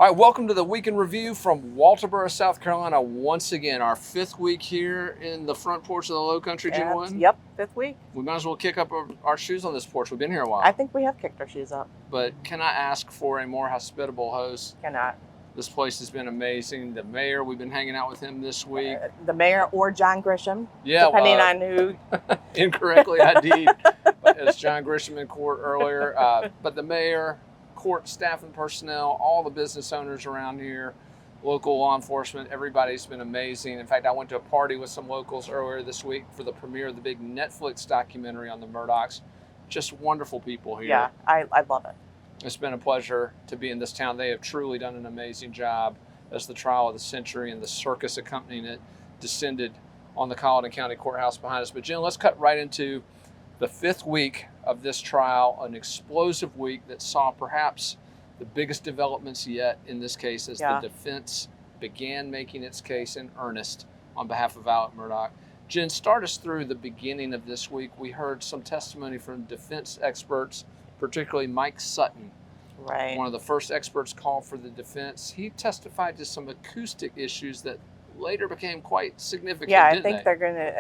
All right, welcome to the Week in Review from Walterboro, South Carolina. Once again, our fifth week here in the front porch of the Low Country, Jen Wynn. Yep, fifth week. We might as well kick up our shoes on this porch. We've been here a while. I think we have kicked our shoes up. But can I ask for a more hospitable host? Cannot. This place has been amazing. The mayor, we've been hanging out with him this week. The mayor or John Grisham, Yeah, depending on who. Incorrectly ID'd as John Grisham in court earlier. But the mayor, court staff and personnel, all the business owners around here, local law enforcement, everybody's been amazing. In fact, I went to a party with some locals earlier this week for the premiere of the big Netflix documentary on the Murdaughs. Just wonderful people here. Yeah, I love it. It's been a pleasure to be in this town. They have truly done an amazing job as the trial of the century and the circus accompanying it descended on the Colleton County Courthouse behind us. But Jen, let's cut right into the fifth week of this trial, an explosive week that saw perhaps the biggest developments yet in this case as the defense began making its case in earnest on behalf of Alec Murdaugh. Jen, start us through the beginning of this week. We heard some testimony from defense experts, particularly Mike Sutton, right? One of the first experts called for the defense. He testified to some acoustic issues that later became quite significant. Yeah, I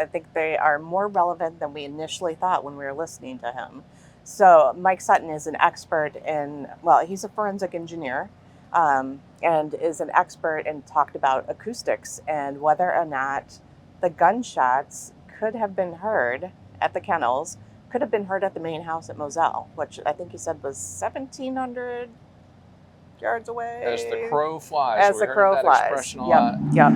think they are more relevant than we initially thought when we were listening to him. So Mike Sutton is an expert in, well, he's a forensic engineer, and is an expert and talked about acoustics and whether or not the gunshots could have been heard at the kennels, could have been heard at the main house at Moselle, which I think he said was 1,700 yards away. As the crow flies. As the crow flies. Expression a lot. Yep.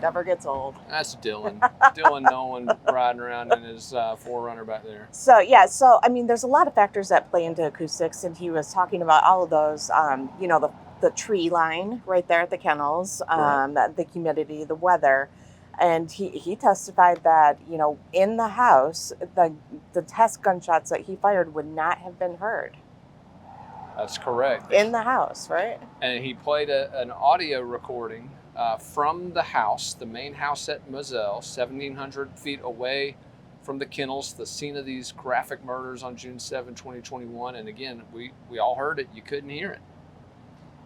Never gets old. That's Dylan. Dylan Nolan riding around in his 4Runner back there. So I mean, there's a lot of factors that play into acoustics, and he was talking about all of those. The tree line right there at the kennels, right. The humidity, the weather. And he testified that, in the house, the test gunshots that he fired would not have been heard. That's correct. In the house, right? And he played an audio recording from the house, the main house at Moselle, 1,700 feet away from the kennels, the scene of these graphic murders on June 7, 2021. And again, we all heard it. You couldn't hear it.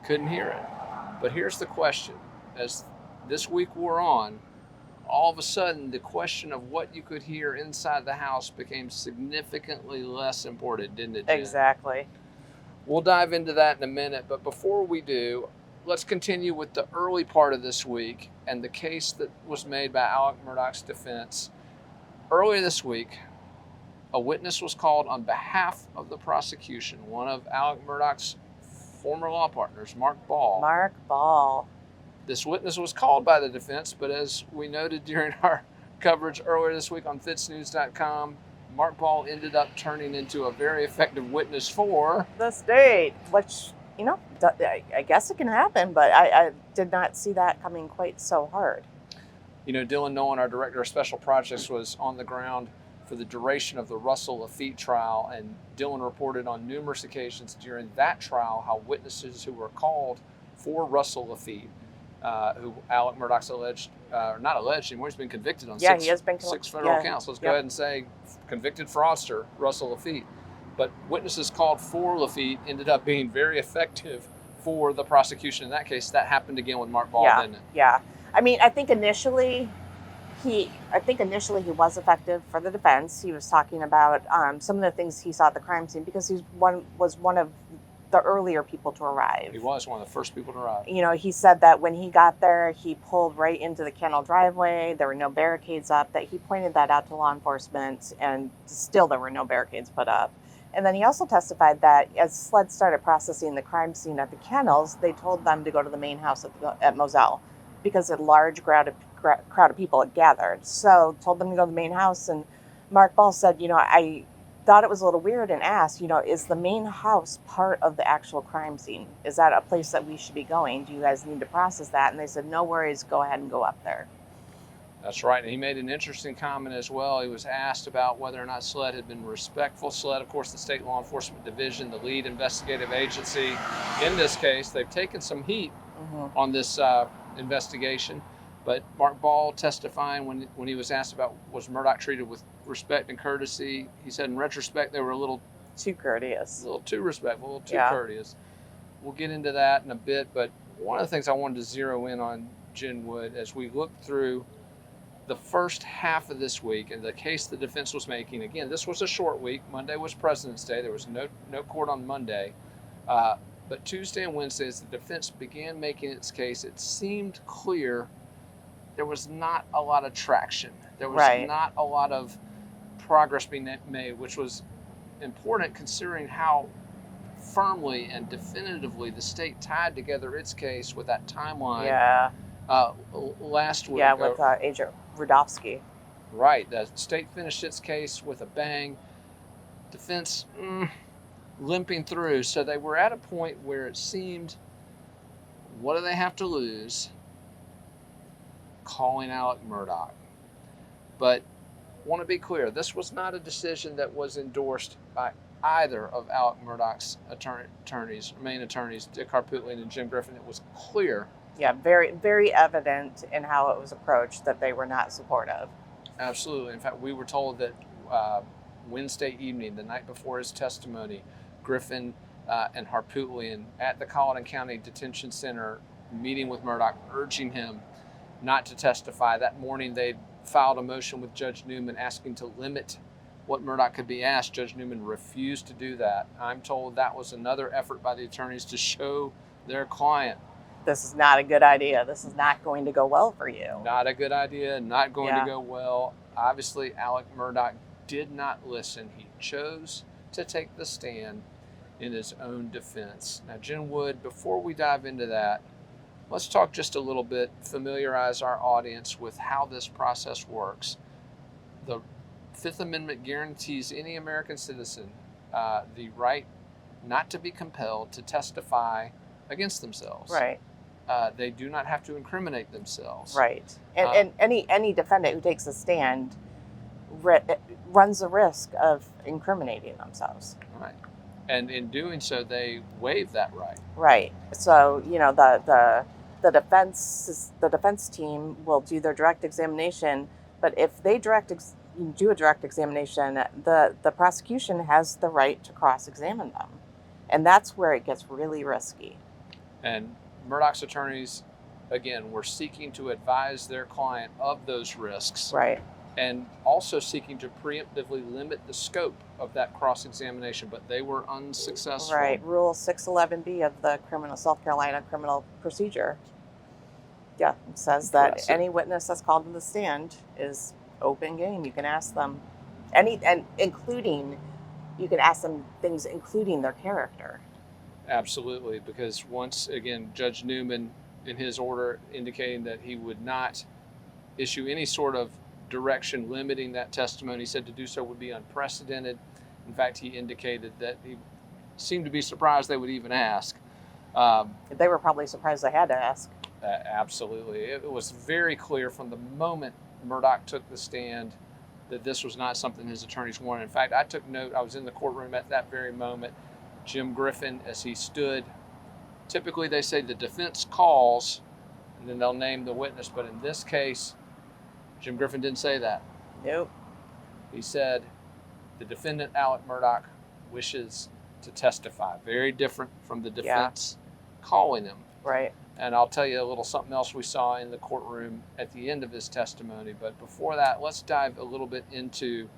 Couldn't hear it. But here's the question. As this week wore on, all of a sudden, the question of what you could hear inside the house became significantly less important, didn't it, Jen? Exactly. We'll dive into that in a minute, but before we do, let's continue with the early part of this week and the case that was made by Alec Murdaugh's defense. Earlier this week, a witness was called on behalf of the prosecution, one of Alec Murdaugh's former law partners, Mark Ball. Mark Ball. This witness was called by the defense, but as we noted during our coverage earlier this week on FITSNews.com, Mark Ball ended up turning into a very effective witness for the state, which, I guess it can happen, but I did not see that coming quite so hard. Dylan Nolan, our director of special projects, was on the ground for the duration of the Russell Laffitte trial, and Dylan reported on numerous occasions during that trial how witnesses who were called for Russell Laffitte, who Alec Murdaugh's not alleged anymore, he's been convicted on six federal counts. Let's go ahead and say convicted fraudster, Russell Laffitte. But witnesses called for Laffitte ended up being very effective for the prosecution in that case. That happened again with Mark Ball, didn't it? Yeah. I mean, I think initially he was effective for the defense. He was talking about some of the things he saw at the crime scene because he was one of the earlier people to arrive. He was one of the first people to arrive. He said that when he got there, he pulled right into the kennel driveway. There were no barricades up, that he pointed that out to law enforcement, and still there were no barricades put up. And then he also testified that as SLED started processing the crime scene at the kennels, they told them to go to the main house at Moselle because a large crowd of people had gathered. So told them to go to the main house, and Mark Ball said, I thought it was a little weird and asked, is the main house part of the actual crime scene? Is that a place that we should be going? Do you guys need to process that? And they said, no worries, go ahead and go up there. That's right. And he made an interesting comment as well. He was asked about whether or not SLED had been respectful. SLED, of course, the State Law Enforcement Division, the lead investigative agency. In this case, they've taken some heat on this investigation. But Mark Ball testifying when he was asked about was Murdaugh treated with respect and courtesy, he said in retrospect they were a little Too courteous. A little too respectful, a little too Yeah. courteous. We'll get into that in a bit, but one of the things I wanted to zero in on, Jen Wood, as we look through the first half of this week and the case the defense was making. Again, this was a short week. Monday was President's Day. There was no court on Monday. But Tuesday and Wednesday, as the defense began making its case, it seemed clear there was not a lot of traction. There was Right. not a lot of progress being made, which was important considering how firmly and definitively the state tied together its case with that timeline. Yeah. Last week. Yeah, with Agent Rudofsky. Right. The state finished its case with a bang. Defense limping through. So they were at a point where it seemed, what do they have to lose? Calling Alec Murdaugh. But want to be clear, this was not a decision that was endorsed by either of Alec Murdaugh's main attorneys, Dick Harpootlian and Jim Griffin. It was clear. Yeah, very, very evident in how it was approached that they were not supportive. Absolutely. In fact, we were told that Wednesday evening, the night before his testimony, Griffin and Harpootlian at the Colleton County Detention Center meeting with Murdaugh, urging him not to testify. That morning, they filed a motion with Judge Newman asking to limit what Murdaugh could be asked. Judge Newman refused to do that. I'm told that was another effort by the attorneys to show their client, this is not a good idea. This is not going to go well for you. not a good idea, not going to go well. Obviously, Alec Murdaugh did not listen. He chose to take the stand in his own defense. Now, Jen Wood, before we dive into that, let's talk just a little bit, familiarize our audience with how this process works. The Fifth Amendment guarantees any American citizen the right not to be compelled to testify against themselves. Right. They do not have to incriminate themselves. Right. And any defendant who takes a stand runs the risk of incriminating themselves. Right. And in doing so, they waive that right. Right. So, the defense team will do their direct examination, but if they do a direct examination, the prosecution has the right to cross-examine them. And that's where it gets really risky. And Murdaugh's attorneys, again, were seeking to advise their client of those risks. Right. And also seeking to preemptively limit the scope of that cross-examination, but they were unsuccessful. Right. Rule 611B of the South Carolina Criminal Procedure. Yeah, it says that any witness that's called to the stand is open game. You can ask them you can ask them things including their character. Absolutely, because once again, Judge Newman, in his order, indicating that he would not issue any sort of direction limiting that testimony, he said to do so would be unprecedented. In fact, he indicated that he seemed to be surprised they would even ask. They were probably surprised they had to ask. Absolutely. It was very clear from the moment Murdaugh took the stand that this was not something his attorneys wanted. In fact, I took note. I was in the courtroom at that very moment. Jim Griffin, as he stood, typically they say the defense calls and then they'll name the witness, but in this case, Jim Griffin didn't say that. Nope. He said the defendant, Alec Murdaugh, wishes to testify. Very different from the defense calling him. Right. And I'll tell you a little something else we saw in the courtroom at the end of his testimony. But before that, let's dive a little bit into,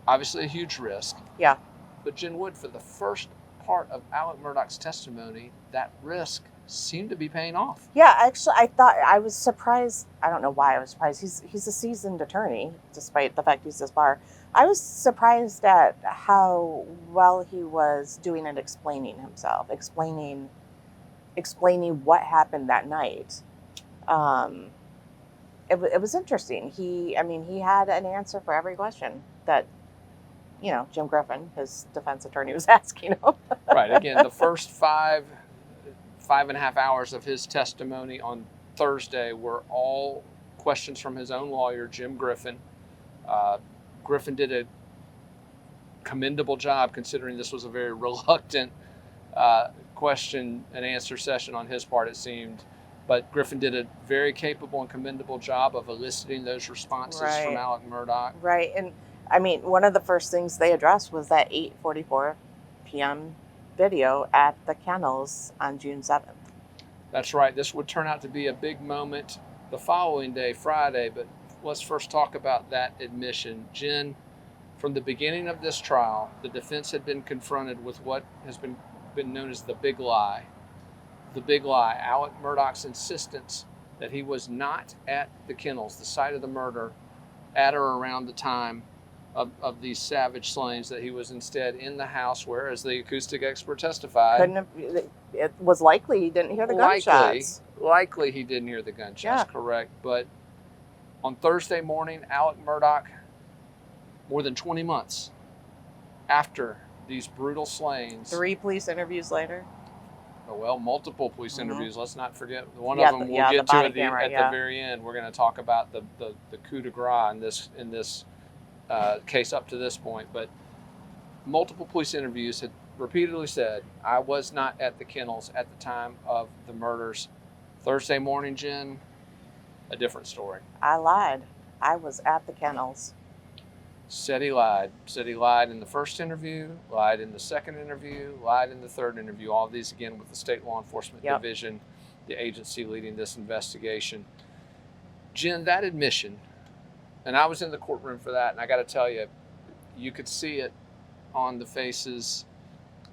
obviously, a huge risk. Yeah. But Jen Wood, for the first part of Alec Murdaugh's testimony, that risk seemed to be paying off. Yeah, actually, I was surprised. I don't know why I was surprised. He's a seasoned attorney, despite the fact he's this bar. I was surprised at how well he was doing at explaining himself, explaining what happened that night. It was interesting. He had an answer for every question that, Jim Griffin, his defense attorney, was asking him. Right. Again, the first five and a half hours of his testimony on Thursday were all questions from his own lawyer, Jim Griffin. Griffin did a commendable job, considering this was a very reluctant question and answer session on his part, it seemed. But Griffin did a very capable and commendable job of eliciting those responses from Alec Murdaugh. Right. I mean, one of the first things they addressed was that 8:44 p.m. video at the kennels on June 7th. That's right. This would turn out to be a big moment the following day, Friday, but let's first talk about that admission. Jen, from the beginning of this trial, the defense had been confronted with what has been known as the big lie. The big lie, Alec Murdaugh's insistence that he was not at the kennels, the site of the murder, at or around the time of these savage slayings, that he was instead in the house where, as the acoustic expert testified, It was likely he didn't hear the gunshots. Likely he didn't hear the gunshots, Yeah. correct. But on Thursday morning, Alec Murdaugh, more than 20 months after these brutal slayings. 3 police interviews later. Well, multiple police interviews. Let's not forget one Yeah, of them. the- We'll yeah, get the to body at camera, the yeah. very end. We're going to talk about the coup de grace in this case up to this point. But multiple police interviews had repeatedly said, I was not at the kennels at the time of the murders. Thursday morning, Jen, a different story. I lied. I was at the kennels. Said he lied. Said he lied in the first interview, lied in the second interview, lied in the third interview. All of these, again, with the State Law Enforcement Yep. Division, the agency leading this investigation. Jen, that admission, and I was in the courtroom for that, and I got to tell you, you could see it on the faces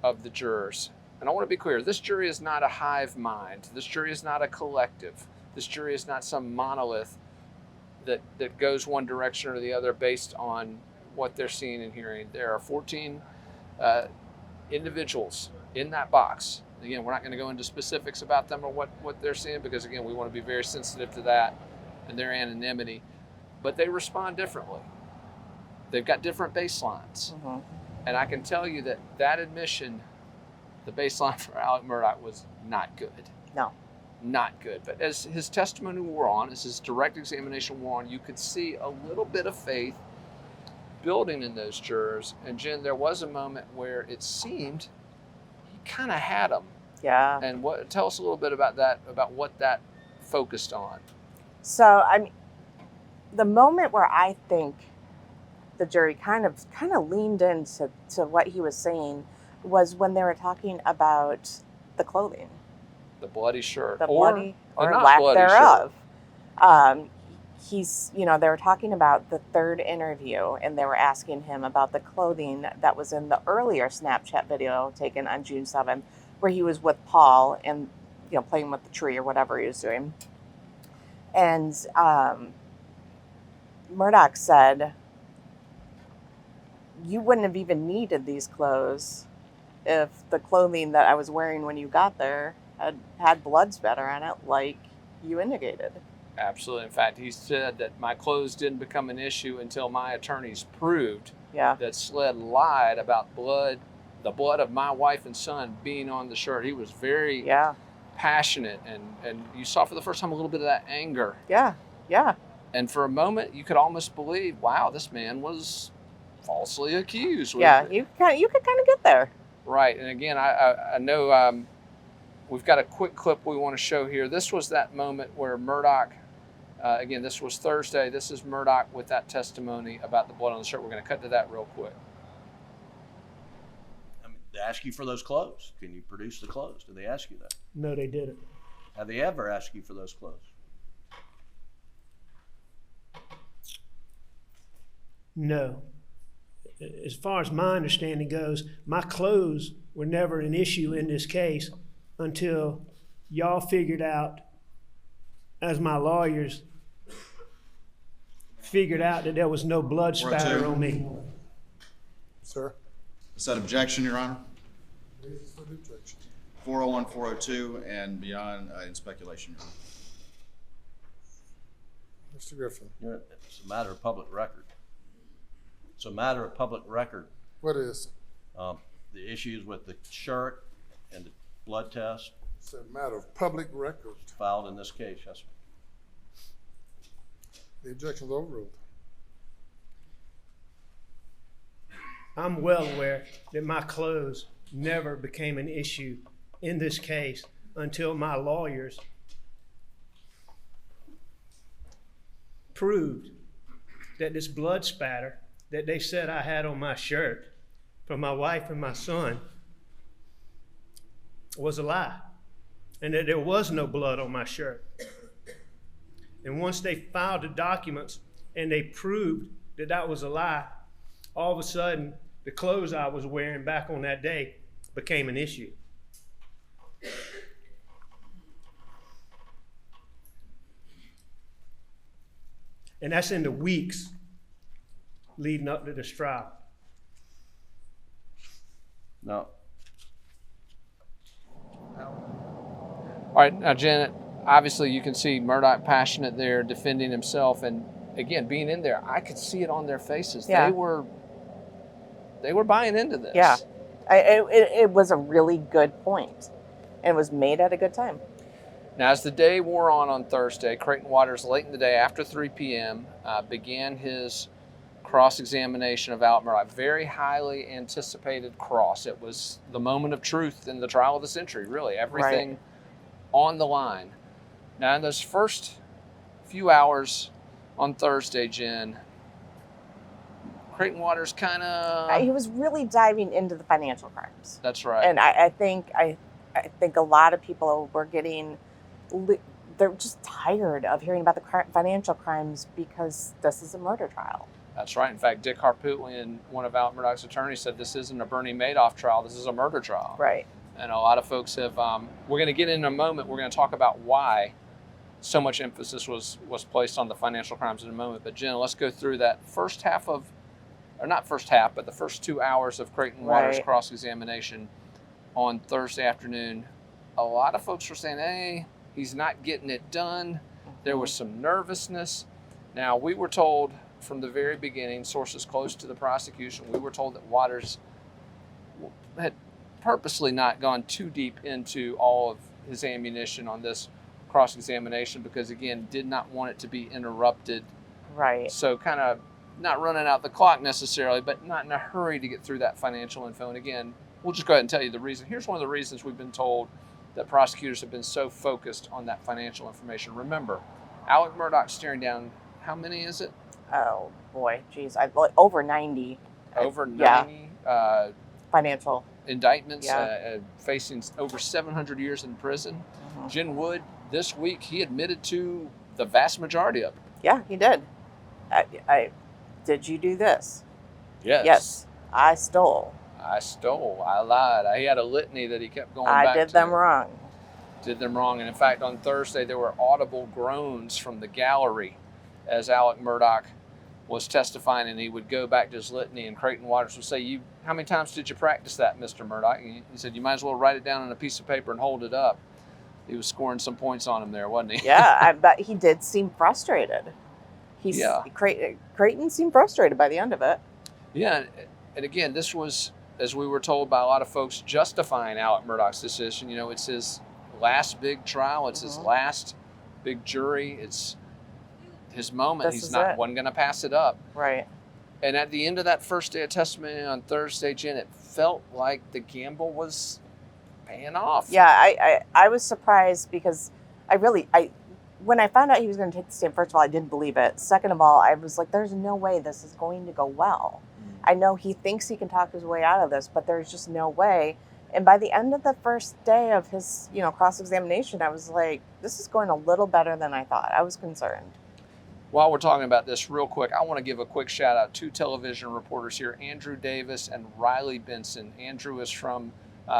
of the jurors. And I want to be clear, this jury is not a hive mind. This jury is not a collective. This jury is not some monolith that goes one direction or the other based on what they're seeing and hearing. There are 14 individuals in that box. Again, we're not going to go into specifics about them or what they're seeing, because again, we want to be very sensitive to that and their anonymity. But they respond differently. They've got different baselines. Mm-hmm. And I can tell you that admission, the baseline for Alec Murdaugh, was not good. No. Not good. But as his testimony wore on, as his direct examination wore on, you could see a little bit of faith building in those jurors. And Jen, there was a moment where it seemed he kind of had them. Yeah. And tell us a little bit about that, about what that focused on. So, I mean, the moment where I think the jury kind of leaned into what he was saying was when they were talking about the clothing. The bloody shirt. The bloody or not lack bloody thereof. They were talking about the third interview, and they were asking him about the clothing that was in the earlier Snapchat video taken on June 7th, where he was with Paul and, playing with the tree or whatever he was doing. And Murdaugh said, you wouldn't have even needed these clothes if the clothing that I was wearing when you got there had blood spatter on it, like you indicated. Absolutely. In fact, he said that my clothes didn't become an issue until my attorneys proved that Sled lied about the blood of my wife and son being on the shirt. He was very passionate, and you saw for the first time a little bit of that anger. Yeah. And for a moment, you could almost believe, wow, this man was falsely accused. Yeah, you could kind of get there. Right. And again, I know we've got a quick clip we want to show here. This was that moment where Murdaugh, again, this was Thursday. This is Murdaugh with that testimony about the blood on the shirt. We're going to cut to that real quick. I mean, they ask you for those clothes. Can you produce the clothes? Did they ask you that? No, they didn't. Have they ever asked you for those clothes? No. As far as my understanding goes, my clothes were never an issue in this case until y'all figured out, as my lawyers figured out, that there was no blood spatter on me. Sir? Is that objection, Your Honor? Reasons for the objection. 401, 402, and beyond in speculation, Your Honor. Mr. Griffin, It's a matter of public record. It's a matter of public record. what is? The issues with the shirt and the blood test It's a matter of public record. filed in this case, yes, sir. The objection is overruled. I'm well aware that my clothes never became an issue in this case until my lawyers proved that this blood spatter that they said I had on my shirt for my wife and my son was a lie, and that there was no blood on my shirt. And once they filed the documents and they proved that that was a lie, all of a sudden the clothes I was wearing back on that day became an issue. And that's in the weeks leading up to this trial. No. All right, now Janet, obviously you can see Murdaugh passionate there, defending himself, and again, being in there, I could see it on their faces. Yeah. They were buying into this. Yeah. It was a really good point, and it was made at a good time. Now, as the day wore on Thursday, Creighton Waters, late in the day, after 3 p.m., began his cross-examination of Alec Murdaugh. Very highly anticipated cross. It was the moment of truth in the trial of the century, really. Everything on the line. Now, in those first few hours on Thursday, Jen, Creighton Waters kind of... He was really diving into the financial crimes. That's right. And I think a lot of people were getting... They're just tired of hearing about the financial crimes because this is a murder trial. That's right. In fact, Dick Harpootlian, one of Alec Murdaugh's attorneys, said this isn't a Bernie Madoff trial. This is a murder trial. Right. And a lot of folks have, we're going to get in a moment, we're going to talk about why so much emphasis was placed on the financial crimes in a moment. But Jen, let's go through that first half of, or not first half, but the first 2 hours of Creighton Waters' cross-examination on Thursday afternoon. A lot of folks were saying, hey, he's not getting it done. There was some nervousness. Now, we were told from the very beginning, sources close to the prosecution, we were told that Waters had purposely not gone too deep into all of his ammunition on this cross-examination because, again, did not want it to be interrupted. Right. So kind of not running out the clock necessarily, but not in a hurry to get through that financial info. And again, we'll just go ahead and tell you the reason. Here's one of the reasons we've been told that prosecutors have been so focused on that financial information. Remember, Alec Murdaugh staring down, how many is it? Oh, boy. Geez. Over 90. Over 90 financial indictments, facing over 700 years in prison. Jen Wood, this week, he admitted to the vast majority of it. Yeah, he did. Did you do this? Yes. Yes. I stole. I stole. I lied. He had a litany that he kept going back to. I did them wrong. Did them wrong. And in fact, on Thursday, there were audible groans from the gallery as Alec Murdaugh was testifying, and he would go back to his litany, and Creighton Waters would say, how many times did you practice that, Mr. Murdaugh? He said, you might as well write it down on a piece of paper and hold it up. He was scoring some points on him there, wasn't he? Yeah, I bet he did seem frustrated. Creighton seemed frustrated by the end of it. Yeah, and again, this was, as we were told by a lot of folks, justifying Alec Murdaugh's decision. You know, it's his last big trial. It's his last big jury. It's his moment. He's not wasn't going to pass it up. Right. And at the end of that first day of testimony on Thursday, Jen, it felt like the gamble was paying off. Yeah, I was surprised because when I found out he was going to take the stand, first of all, I didn't believe it. Second of all, I was like, there's no way this is going to go well. I know he thinks he can talk his way out of this, but there's just no way. And by the end of the first day of his, cross-examination, I was like, this is going a little better than I thought. I was concerned. While we're talking about this real quick, I want to give a quick shout out to television reporters here, Andrew Davis and Riley Benson. Andrew is from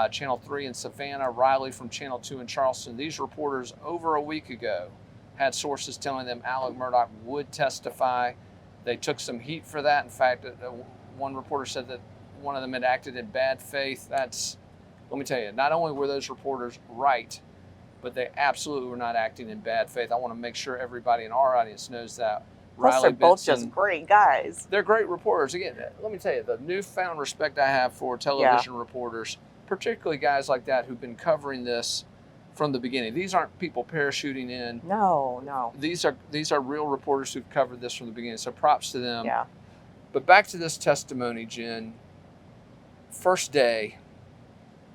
Channel 3 in Savannah, Riley from Channel 2 in Charleston. These reporters over a week ago had sources telling them Alec Murdaugh would testify. They took some heat for that. In fact, one reporter said that one of them had acted in bad faith. Let me tell you, not only were those reporters right, but they absolutely were not acting in bad faith. I want to make sure everybody in our audience knows that. Plus, they're both just great guys. They're great reporters. Again, let me tell you, the newfound respect I have for television reporters, particularly guys like that who've been covering this from the beginning. These aren't people parachuting in. No. These are real reporters who've covered this from the beginning. So props to them. Yeah. But back to this testimony, Jen. First day,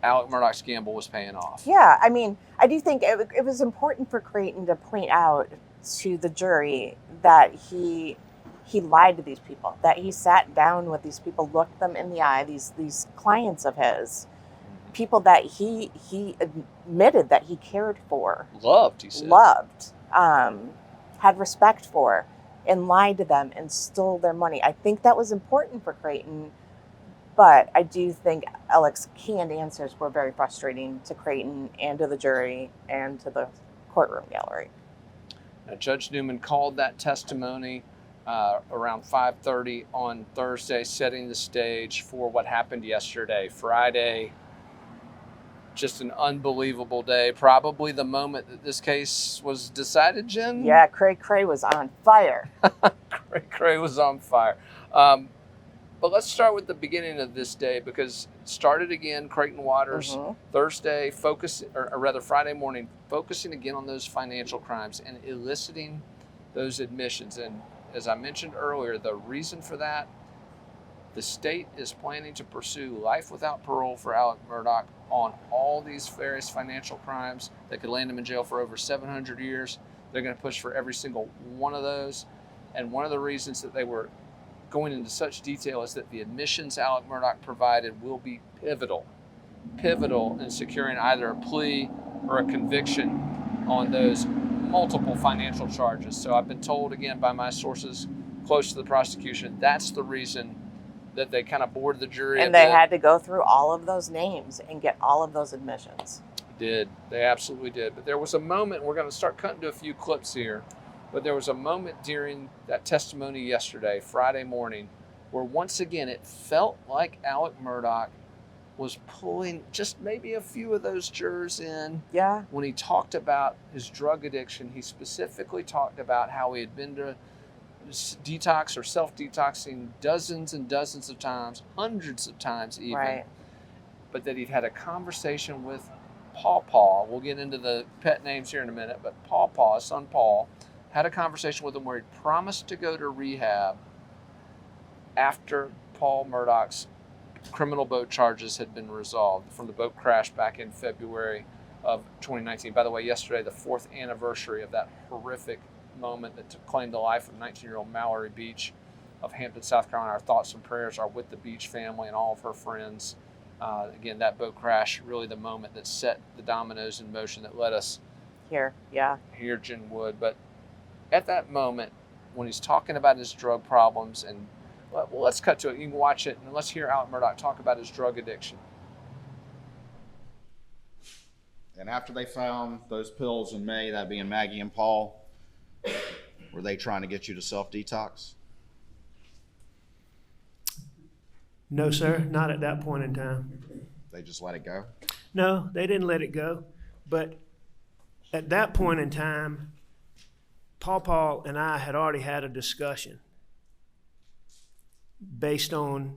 Alec Murdaugh's gamble was paying off. Yeah, I mean, I do think it was important for Creighton to point out to the jury that he he lied to these people, that he sat down with these people, looked them in the eye, these clients of his, people that he admitted that he cared for, Loved, he said. loved, had respect for, and lied to them and stole their money. I think that was important for Creighton, but I do think Alec's canned answers were very frustrating to Creighton and to the jury and to the courtroom gallery. Now, Judge Newman called that testimony around 5:30 on Thursday, setting the stage for what happened yesterday, Friday. Just an unbelievable day. Probably the moment that this case was decided, Jen? Yeah, Cray was on fire. Cray was on fire. But let's start with the beginning of this day, because it started again, Creighton Waters, Thursday, Friday morning, focusing again on those financial crimes and eliciting those admissions. And as I mentioned earlier, the reason for that, the state is planning to pursue life without parole for Alec Murdaugh on all these various financial crimes that could land him in jail for over 700 years. They're going to push for every single one of those. And one of the reasons that they were going into such detail is that the admissions Alec Murdaugh provided will be pivotal in securing either a plea or a conviction on those multiple financial charges. So I've been told again by my sources close to the prosecution, that's the reason that they kind of bored the jury. And they had to go through all of those names and get all of those admissions. They absolutely did. But there was a moment, we're going to start cutting to a few clips here, but there was a moment during that testimony yesterday, Friday morning, where once again it felt like Alec Murdaugh was pulling just maybe a few of those jurors in. Yeah. When he talked about his drug addiction, he specifically talked about how he had been to detox or self-detoxing dozens and dozens of times, hundreds of times even. Right. But that he'd had a conversation with Paw. We'll get into the pet names here in a minute, but Paw, his son Paul, had a conversation with him where he promised to go to rehab after Paul Murdaugh's criminal boat charges had been resolved from the boat crash back in February of 2019. By the way, yesterday, the 4th anniversary of that horrific moment that claimed the life of 19-year-old Mallory Beach of Hampton, South Carolina. Our thoughts and prayers are with the Beach family and all of her friends. Again, that boat crash, really the moment that set the dominoes in motion that led us Here, Jen Wood. But at that moment, when he's talking about his drug problems, and well, let's cut to it. You can watch it, and let's hear Alec Murdaugh talk about his drug addiction. And after they found those pills in May, that being Maggie and Paul, were they trying to get you to self-detox? No, sir, not at that point in time. They just let it go? No, they didn't let it go. But at that point in time, Paul and I had already had a discussion based on,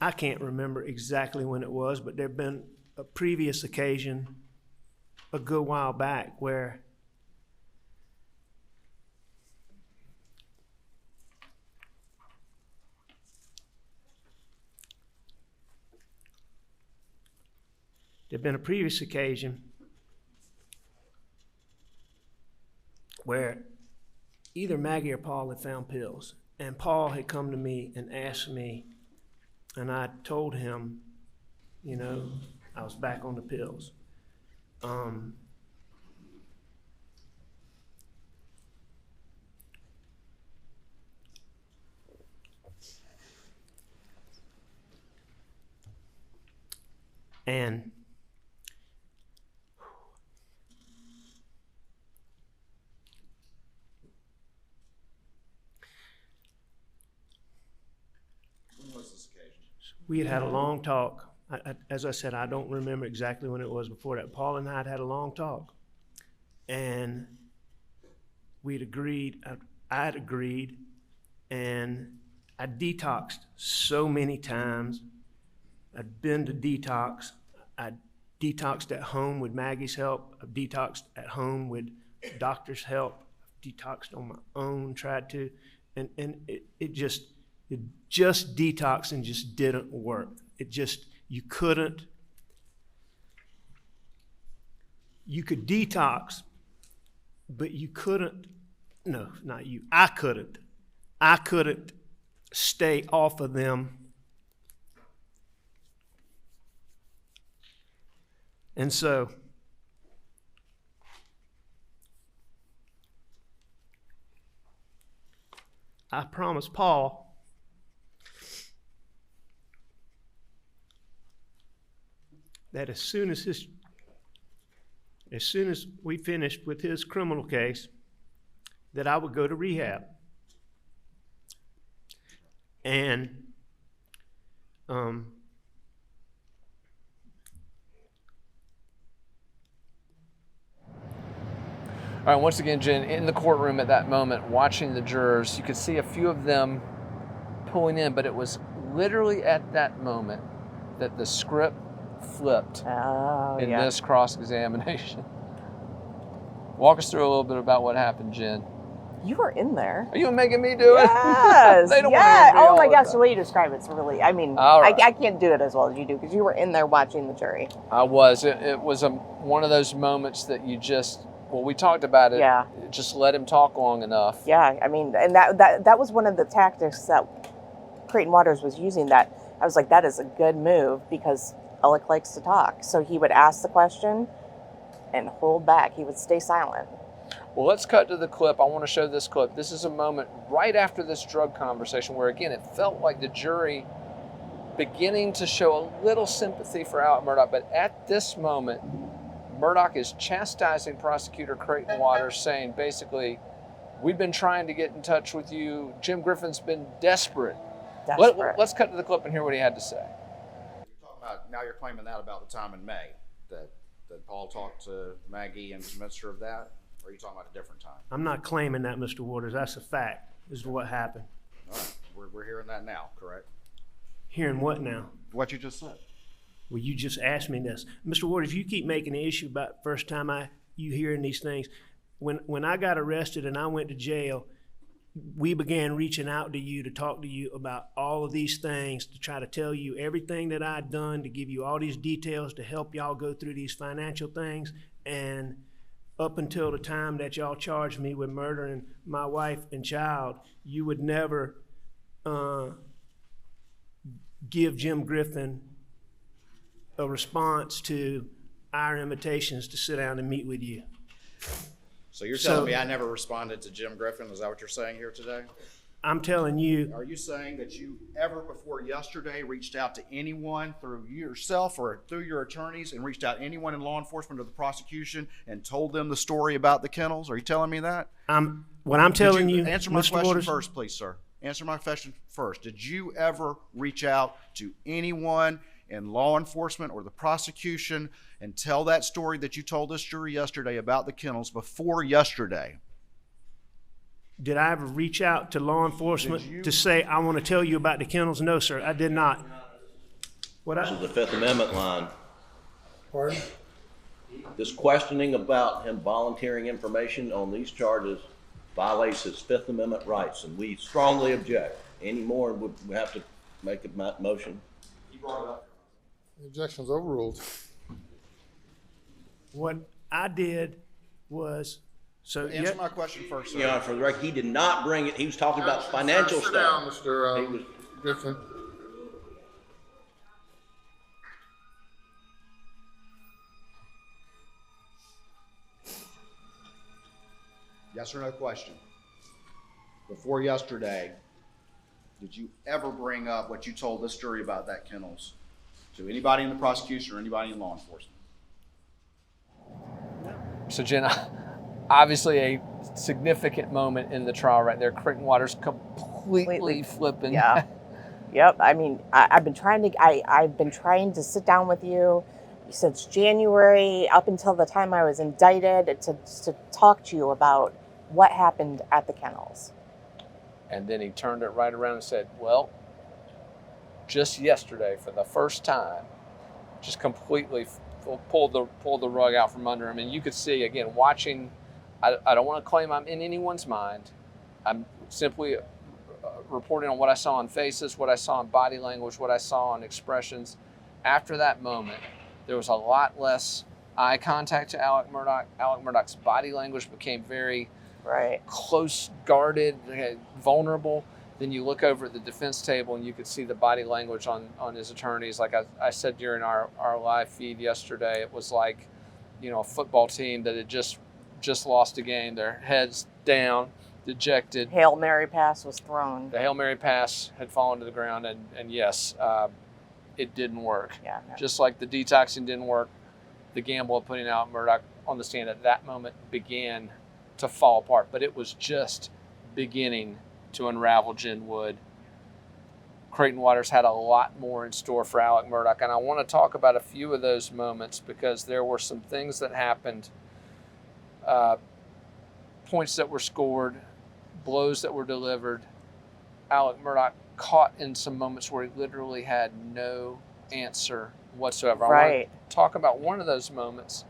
I can't remember exactly when it was, but there'd been a previous occasion a good while back where there'd been a previous occasion where either Maggie or Paul had found pills, and Paul had come to me and asked me, and I told him, you know, I was back on the pills. And When was this occasion? we had a long talk. As I said, I don't remember exactly when it was before that. Paul and I had had a long talk. And we'd agreed, I had agreed, and I detoxed so many times. I'd been to detox. I detoxed at home with Maggie's help. I detoxed at home with doctor's help. I detoxed on my own, tried to, and it just detoxing just didn't work. You could detox, but you couldn't, no, not you, I couldn't stay off of them. And so I promised Paul that as soon as we finished with his criminal case, that I would go to rehab. And All right, once again, Jen, in the courtroom at that moment, watching the jurors, you could see a few of them pulling in, but it was literally at that moment that the script flipped in this cross-examination. Walk us through a little bit about what happened, Jen. You were in there. Are you making me do it? Yes. They don't yeah. want to hear me Oh all my the gosh, time. the way you describe it's really, I mean, All right. I can't do it as well as you do because you were in there watching the jury. I was. It was one of those moments that you just, well, we talked about it. Yeah. Just let him talk long enough. Yeah, I mean, and that was one of the tactics that Creighton Waters was using. That I was like, that is a good move because Alec likes to talk. So he would ask the question and hold back. He would stay silent. Well, let's cut to the clip. I want to show this clip. This is a moment right after this drug conversation where, again, it felt like the jury beginning to show a little sympathy for Alec Murdaugh. But at this moment, Murdaugh is chastising prosecutor Creighton Waters, saying basically, we've been trying to get in touch with you. Jim Griffin's been desperate. Let's cut to the clip and hear what he had to say. You're talking about, now you're claiming that about the time in May, that Paul talked to Maggie and convinced her of that? Or are you talking about a different time? I'm not claiming that, Mr. Waters. That's a fact. This is what happened. All right, we're hearing that now, correct? Hearing what now? What you just said. Well, you just asked me this. Mr. Waters, you keep making an issue about first time you hearing these things. When I got arrested and I went to jail, we began reaching out to you to talk to you about all of these things, to try to tell you everything that I'd done, to give you all these details to help y'all go through these financial things. And up until the time that y'all charged me with murdering my wife and child, you would never give Jim Griffin a response to our invitations to sit down and meet with you. So you're telling me I never responded to Jim Griffin? Is that what you're saying here today? I'm telling you. Are you saying that you ever before yesterday reached out to anyone through yourself or through your attorneys and reached out to anyone in law enforcement or the prosecution and told them the story about the kennels? Are you telling me that? What I'm telling you, answer my Mr. question Waters, first, please, sir. Answer my question first. Did you ever reach out to anyone in law enforcement or the prosecution and tell that story that you told this jury yesterday about the kennels before yesterday? Did I ever reach out to law enforcement to say, I want to tell you about the kennels? No, sir, I did not. This is the Fifth Amendment line. Pardon? This questioning about him volunteering information on these charges violates his Fifth Amendment rights, and we strongly object. Any more, we have to make a motion. You brought it up. The objection's overruled. What I did was, Answer my question first, sir. Your Honor, for the record, he did not bring it. He was talking about financial Sit stuff. down, Mr. Griffin. Yes or no question. Before yesterday, did you ever bring up what you told this jury about that kennels to anybody in the prosecution or anybody in law enforcement? So, Jen, obviously a significant moment in the trial right there. Creighton Waters completely flipping. Yeah. Yep. I mean, I've been trying to sit down with you since January up until the time I was indicted to talk to you about what happened at the kennels. And then he turned it right around and said, well, just yesterday, for the first time, just completely pulled the rug out from under him. And you could see, again, watching, I don't want to claim I'm in anyone's mind. I'm simply reporting on what I saw on faces, what I saw in body language, what I saw on expressions. After that moment, there was a lot less eye contact to Alec Murdaugh. Alec Murdaugh's body language became very Right. close, guarded, vulnerable. Then you look over at the defense table and you could see the body language on his attorneys. Like I said during our live feed yesterday, it was like, a football team that had just lost a game. Their heads down, dejected. Hail Mary pass was thrown. The Hail Mary pass had fallen to the ground, and yes, it didn't work. Yeah. No. Just like the detoxing didn't work, the gamble of putting Alec Murdaugh on the stand at that moment began to fall apart. But it was just beginning to unravel. Jen Wood. Creighton Waters had a lot more in store for Alec Murdaugh, and I want to talk about a few of those moments because there were some things that happened, points that were scored, blows that were delivered. Alec Murdaugh caught in some moments where he literally had no answer whatsoever. I Right. want to talk about one of those moments.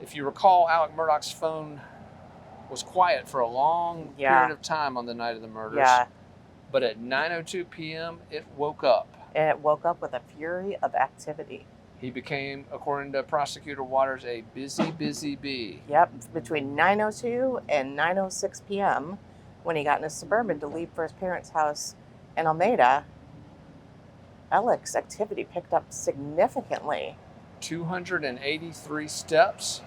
If you recall, Alec Murdaugh's phone was quiet for a long period of time on the night of the murders. Yeah. But at 9:02 p.m., it woke up. And it woke up with a fury of activity. He became, according to Prosecutor Waters, a busy bee. Yep. Between 9:02 and 9:06 p.m., when he got in his Suburban to leave for his parents' house in Almeda, Alec's activity picked up significantly. 283 steps.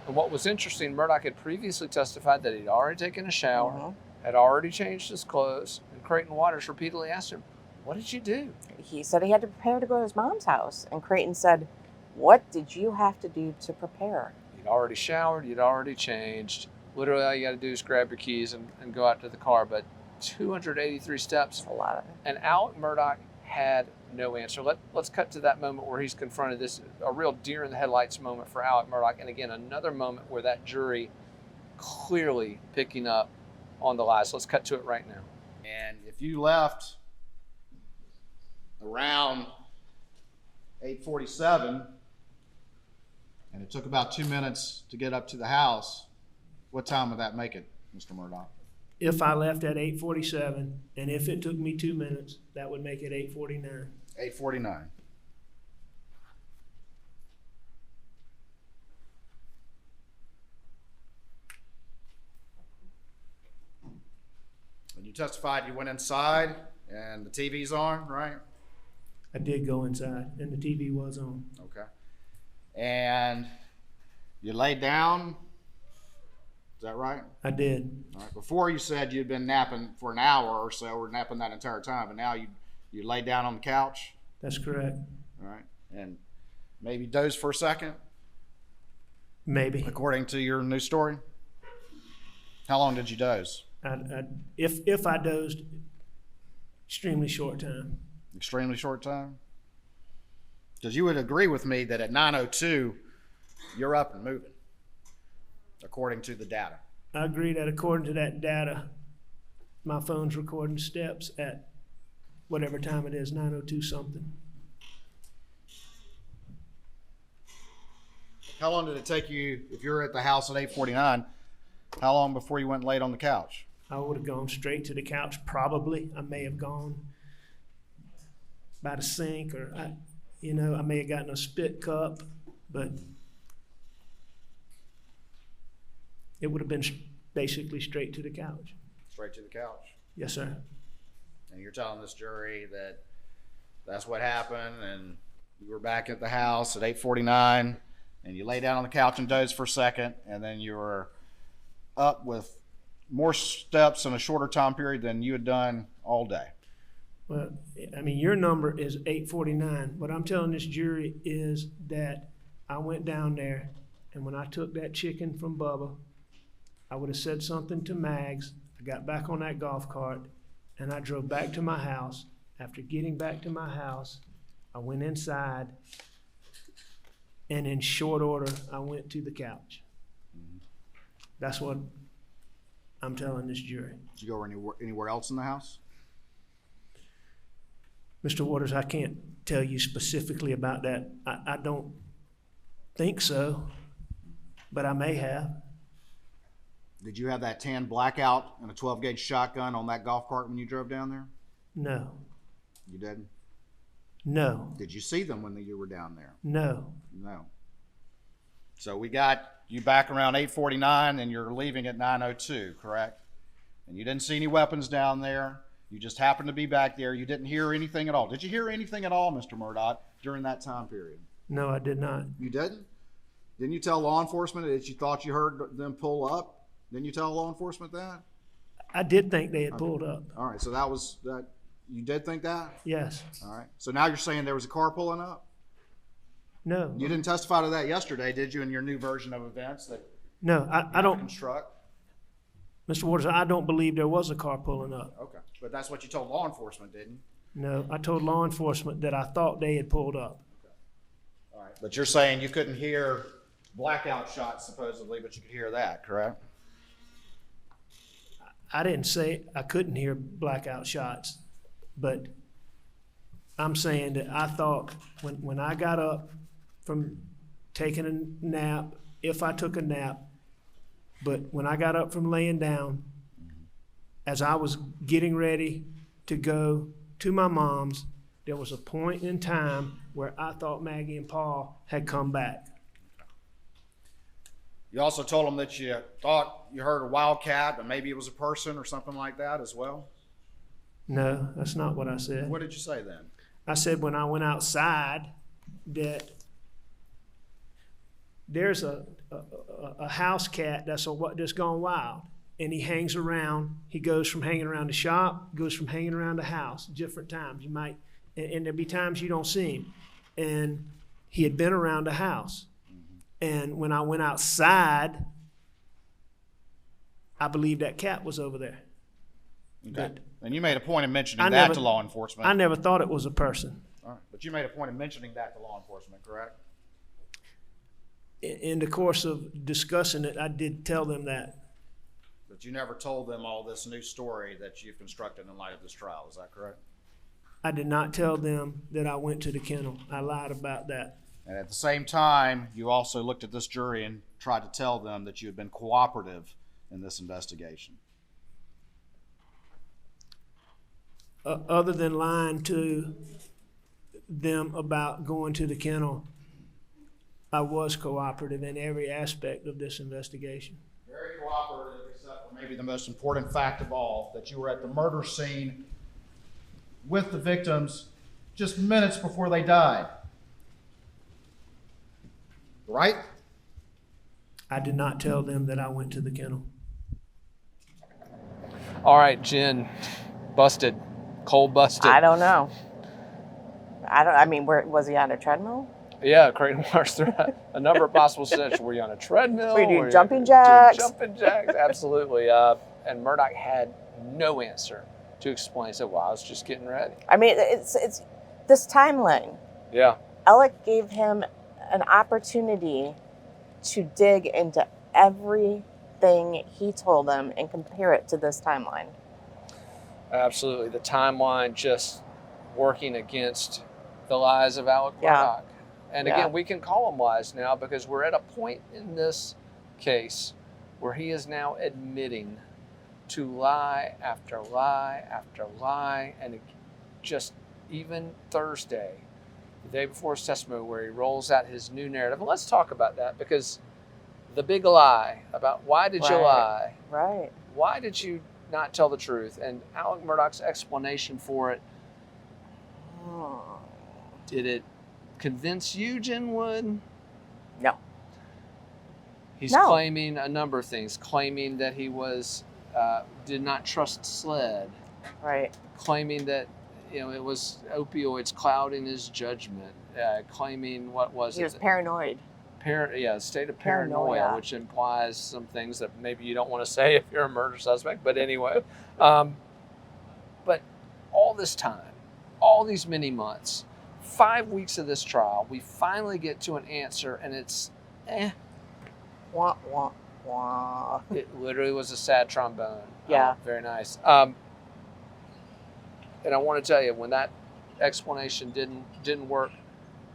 And what was interesting, Murdaugh had previously testified that he'd already taken a shower, Mhm. had already changed his clothes, and Creighton Waters repeatedly asked him, "What did you do?" He said he had to prepare to go to his mom's house. And Creighton said, "What did you have to do to prepare?" You'd already showered, you'd already changed. Literally all you got to do is grab your keys and go out to the car. But 283 steps. That's a lot of it. And Alec Murdaugh had no answer. Let's cut to that moment where he's confronted. This a real deer in the headlights moment for Alec Murdaugh. And again, another moment where that jury clearly picking up on the lies. Let's cut to it right now. And if you left around 8:47 and it took about 2 minutes to get up to the house, what time would that make it, Mr. Murdaugh? If I left at 8:47, and if it took me 2 minutes, that would make it 8:49. 8:49. And you testified you went inside and the TV's on, right? I did go inside, and the TV was on. Okay. And you laid down, is that right? I did. All right. Before you said you'd been napping for an hour or so, or napping that entire time, but now you laid down on the couch, That's correct. all right, and maybe dozed for a second, Maybe. according to your new story. How long did you doze? If I dozed, extremely short time. Extremely short time? Because you would agree with me that at 9:02, you're up and moving, according to the data. I agree that according to that data, my phone's recording steps at whatever time it is, 9:02 something. How long did it take you, if you're at the house at 8:49, how long before you went and laid on the couch? I would have gone straight to the couch, probably. I may have gone by the sink, or I may have gotten a spit cup, but it would have been basically straight to the couch. Straight to the couch. Yes, sir. And you're telling this jury that that's what happened, and you were back at the house at 8:49, and you lay down on the couch and dozed for a second, and then you were up with more steps in a shorter time period than you had done all day. Well, I mean, your number is 8:49. What I'm telling this jury is that I went down there, and when I took that chicken from Bubba, I would have said something to Mags. I got back on that golf cart, and I drove back to my house. After getting back to my house, I went inside, and in short order, I went to the couch. That's what I'm telling this jury. Did you go anywhere else in the house? Mr. Waters, I can't tell you specifically about that. I don't think so, but I may have. Did you have that tan blackout and a 12-gauge shotgun on that golf cart when you drove down there? No. You didn't? No. Did you see them when you were down there? No. No. So we got you back around 8:49 and you're leaving at 9:02, correct? And you didn't see any weapons down there. You just happened to be back there. You didn't hear anything at all. Did you hear anything at all, Mr. Murdaugh, during that time period? No, I did not. You didn't? Didn't you tell law enforcement that you thought you heard them pull up? Didn't you tell law enforcement that? I did think they had pulled up. All right, so that was that. You did think that? Yes. All right. So now you're saying there was a car pulling up? No. You didn't testify to that yesterday, did you, in your new version of events that No, I don't, construct? Mr. Waters, I don't believe there was a car pulling up. Okay. But that's what you told law enforcement, didn't you? No, I told law enforcement that I thought they had pulled up. All right. But you're saying you couldn't hear blackout shots supposedly, but you could hear that, correct? I didn't say I couldn't hear blackout shots, but I'm saying that I thought when I got up from taking a nap, if I took a nap, but when I got up from laying down, as I was getting ready to go to my mom's, there was a point in time where I thought Maggie and Paul had come back. You also told them that you thought you heard a wildcat, but maybe it was a person or something like that as well? No, that's not what I said. What did you say then? I said when I went outside that there's a house cat that's gone wild, and he hangs around. He goes from hanging around the shop, goes from hanging around the house, different times. You might, and there'll be times you don't see him. And he had been around the house. And when I went outside, I believe that cat was over there. Okay. And you made a point of mentioning I that never- to law enforcement. I never thought it was a person. All right. But you made a point of mentioning that to law enforcement, correct? In the course of discussing it, I did tell them that. But you never told them all this new story that you've constructed in light of this trial, is that correct? I did not tell them that I went to the kennel. I lied about that. And at the same time, you also looked at this jury and tried to tell them that you had been cooperative in this investigation. Other than lying to them about going to the kennel, I was cooperative in every aspect of this investigation. Very cooperative, except for maybe the most important fact of all, that you were at the murder scene with the victims just minutes before they died. Right? I did not tell them that I went to the kennel. All right, Jen, busted, cold busted. I don't know. I mean, was he on a treadmill? Yeah, Creighton Waters threw a number of possible scenarios. Were you on a treadmill? Were you doing Were jumping doing jacks? Jumping jacks, absolutely. And Murdaugh had no answer to explain. He said, well, I was just getting ready. I mean, it's this timeline. Yeah. Alec gave him an opportunity to dig into everything he told them and compare it to this timeline. Absolutely. The timeline just working against the lies of Alec Yeah. Murdaugh. And Yeah. again, we can call them lies now because we're at a point in this case where he is now admitting to lie after lie after lie. And just even Thursday, the day before his testimony, where he rolls out his new narrative. And let's talk about that, because the big lie about why did you Right. lie? Right. Why did you not tell the truth? And Alec Murdaugh's explanation for it, did it convince you, Jen Wood? No. He's No. claiming a number of things, claiming that he was did not trust SLED, Right. claiming that it was opioids clouding his judgment, claiming what was He it? was paranoid. State of paranoia, Paranoia. which implies some things that maybe you don't want to say if you're a murder suspect. But anyway, but all this time, all these many months, 5 weeks of this trial, we finally get to an answer, and it's Wah, wah, wah. It literally was a sad trombone. Yeah. Very nice. And I want to tell you, when that explanation didn't work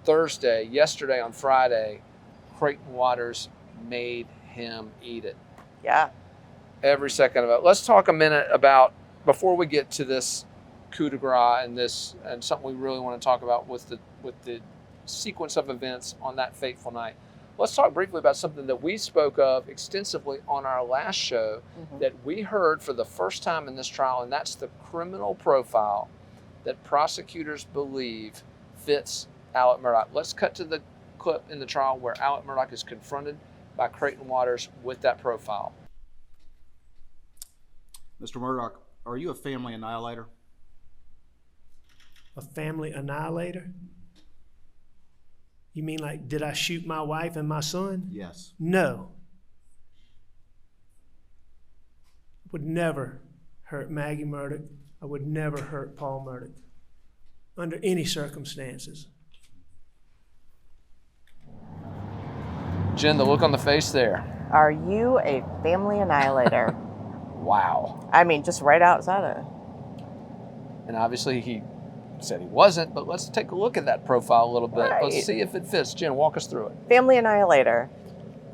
yesterday on Friday, Creighton Waters made him eat it. Yeah. Every second of it. Let's talk a minute about, before we get to this coup de grace and something we really want to talk about with the sequence of events on that fateful night. let's talk briefly about something that we spoke of extensively on our last show that we heard for the first time in this trial, and that's the criminal profile that prosecutors believe fits Alec Murdaugh. Let's cut to the clip in the trial where Alec Murdaugh is confronted by Creighton Waters with that profile. Mr. Murdaugh, are you a family annihilator? A family annihilator? You mean like, did I shoot my wife and my son? Yes. No. Would never hurt Maggie Murdaugh. I would never hurt Paul Murdaugh under any circumstances. Jen, the look on the face there. Are you a family annihilator? Wow. I mean, just right outside it. And obviously he said he wasn't, but let's take a look at that profile a little bit. Right. Let's see if it fits. Jen, walk us through it. Family annihilator.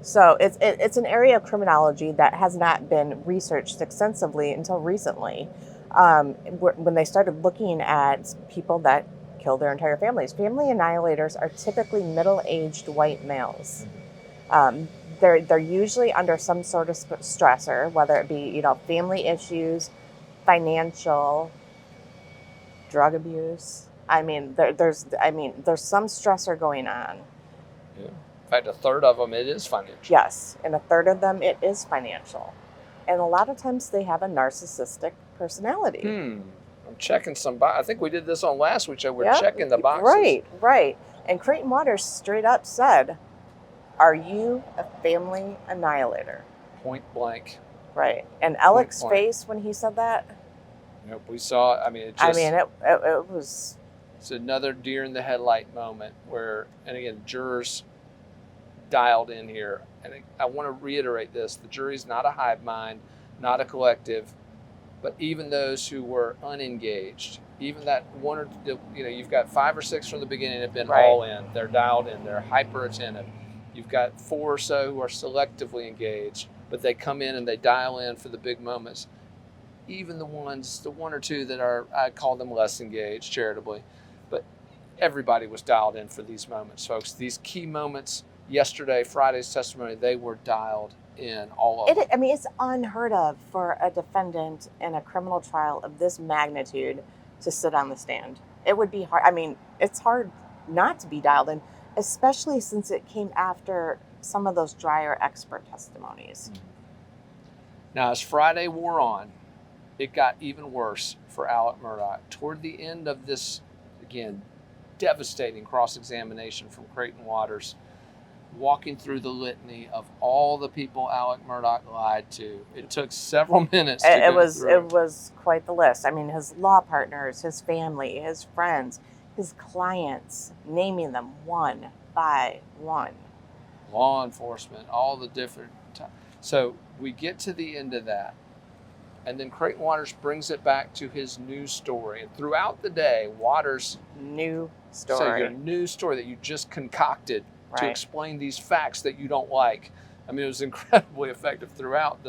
So it's an area of criminology that has not been researched extensively until recently. When they started looking at people that kill their entire families. Family annihilators are typically middle-aged white males. They're usually under some sort of stressor, whether it be family issues, financial, drug abuse. I mean, there's some stressor going on. Yeah. In fact, a third of them, it is financial. Yes, and a third of them, it is financial. And a lot of times they have a narcissistic personality. I'm checking some I think we did this on last week. We're checking the boxes. Right. And Creighton Waters straight up said, are you a family annihilator? Point blank. Right. And Alec's Point blank. face when he said that, Yep, we saw, it was... It's another deer in the headlight moment where, and again, jurors dialed in here. And I want to reiterate this. The jury's not a hive mind, not a collective, but even those who were unengaged, even that one or you've got 5 or 6 from the beginning have been all in. They're dialed in. They're hyper attentive. You've got 4 or so who are selectively engaged, but they come in and they dial in for the big moments. Even the 1 or 2 that are, I call them less engaged charitably, but everybody was dialed in for these moments, folks. These key moments yesterday, Friday's testimony, they were dialed in, all of them. It's unheard of for a defendant in a criminal trial of this magnitude to sit on the stand. It would be hard. It's hard not to be dialed in, especially since it came after some of those drier expert testimonies. Now, as Friday wore on, it got even worse for Alec Murdaugh. Toward the end of this, again, devastating cross-examination from Creighton Waters, walking through the litany of all the people Alec Murdaugh lied to. It took several minutes to It go through. It was quite the list. His law partners, his family, his friends, his clients, naming them one by one. Law enforcement, all the different So we get to the end of that. And then Creighton Waters brings it back to his news story. And throughout the day, Waters... New story. So your news story that you just concocted to explain these facts that you don't like. It was incredibly effective throughout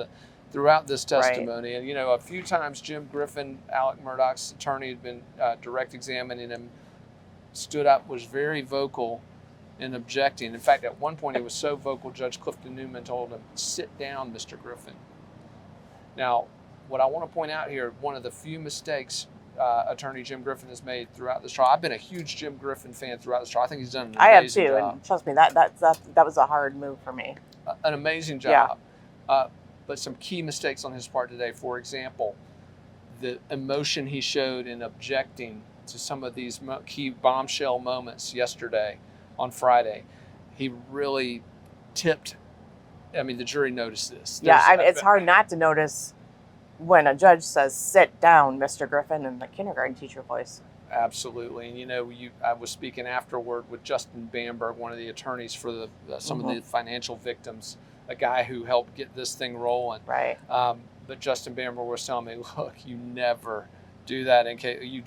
this testimony. And, a few times Jim Griffin, Alec Murdaugh's attorney, had been direct examining him, stood up, was very vocal in objecting. In fact, at one point he was so vocal, Judge Clifton Newman told him, "Sit down, Mr. Griffin." Now, what I want to point out here, one of the few mistakes Attorney Jim Griffin has made throughout this trial. I've been a huge Jim Griffin fan throughout this trial. I think he's done an amazing job. I have too, and trust me, that was a hard move for me. An amazing job. But some key mistakes on his part today. For example, the emotion he showed in objecting to some of these key bombshell moments yesterday on Friday. He really tipped. The jury noticed this. It's hard not to notice when a judge says, "Sit down, Mr. Griffin," in the kindergarten teacher voice. Absolutely. And I was speaking afterward with Justin Bamberg, one of the attorneys for some of the financial victims, a guy who helped get this thing rolling. Right. But Justin Bamberg was telling me, look, you never do that in case you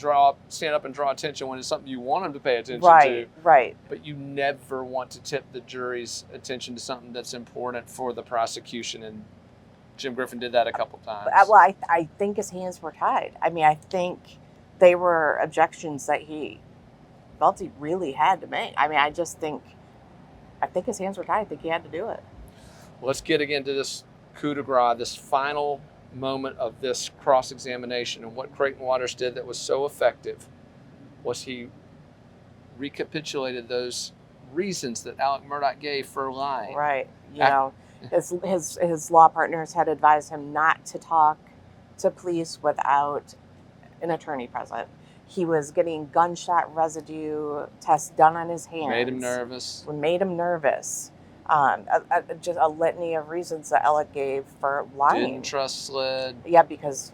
stand up and draw attention when it's something you want them to pay attention to. Right. But you never want to tip the jury's attention to something that's important for the prosecution. And Jim Griffin did that a couple times. Well, I think his hands were tied. I think they were objections that he felt he really had to make. I just think I think his hands were tied. I think he had to do it. Let's get again to this coup de grace, this final moment of this cross-examination, and what Creighton Waters did that was so effective was he recapitulated those reasons that Alec Murdaugh gave for lying. Right. You know, his law partners had advised him not to talk to police without an attorney present. He was getting gunshot residue tests done on his hands. Made him nervous. Made him nervous. Just a litany of reasons that Alec gave for lying. Didn't trust SLED. Yeah, because,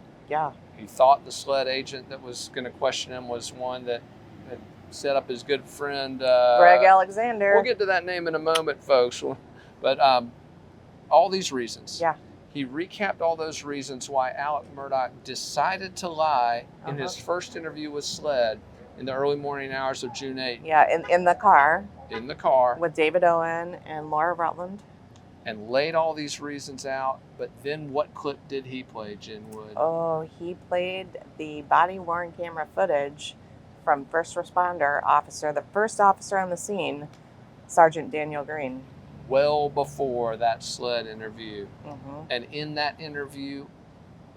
He thought the SLED agent that was going to question him was one that had set up his good friend Greg Alexander. We'll get to that name in a moment, folks. But all these reasons. Yeah. He recapped all those reasons why Alec Murdaugh decided to lie in his first interview with SLED in the early morning hours of June 8th. Yeah, in the car. In the car. With David Owen and Laura Rutland. And laid all these reasons out. But then what clip did he play, Jen Wood? Oh, he played the body-worn camera footage from first responder officer, the first officer on the scene, Sergeant Daniel Green. Well before that SLED interview. Mm-hmm. And in that interview,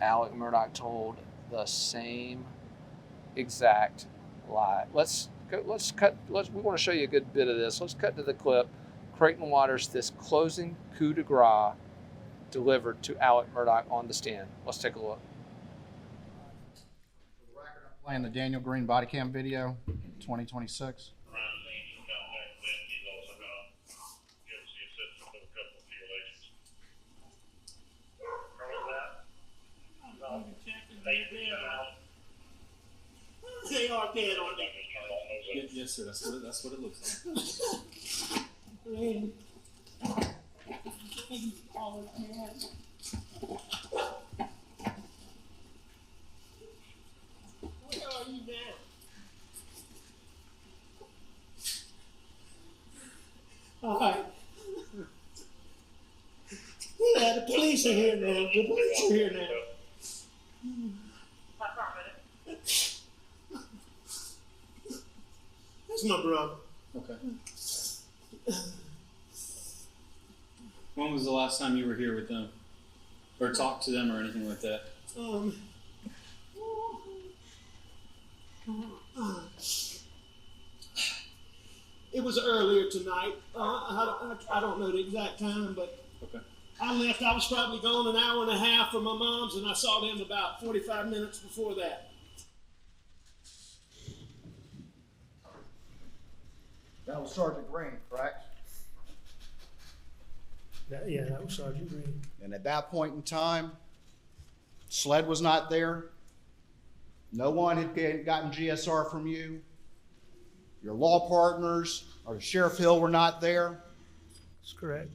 Alec Murdaugh told the same exact lie. We want to show you a good bit of this. Let's cut to the clip. Creighton Waters, this closing coup de grace delivered to Alec Murdaugh on the stand. Let's take a look. Playing the Daniel Green body cam video, 2026. They are dead on that. Yes, sir. That's what it looks like. Where are you now? All right. Yeah, the police are here now. The police are here now. That's my brother. Okay. When was the last time you were here with them? Or talked to them or anything like that? It was earlier tonight. I don't know the exact time, but Okay. I left. I was probably gone an hour and a half from my mom's, and I saw them about 45 minutes before that. That was Sergeant Green, correct? Yeah, that was Sergeant Green. And at that point in time, SLED was not there. No one had gotten GSR from you. Your law partners or Sheriff Hill were not there. That's correct.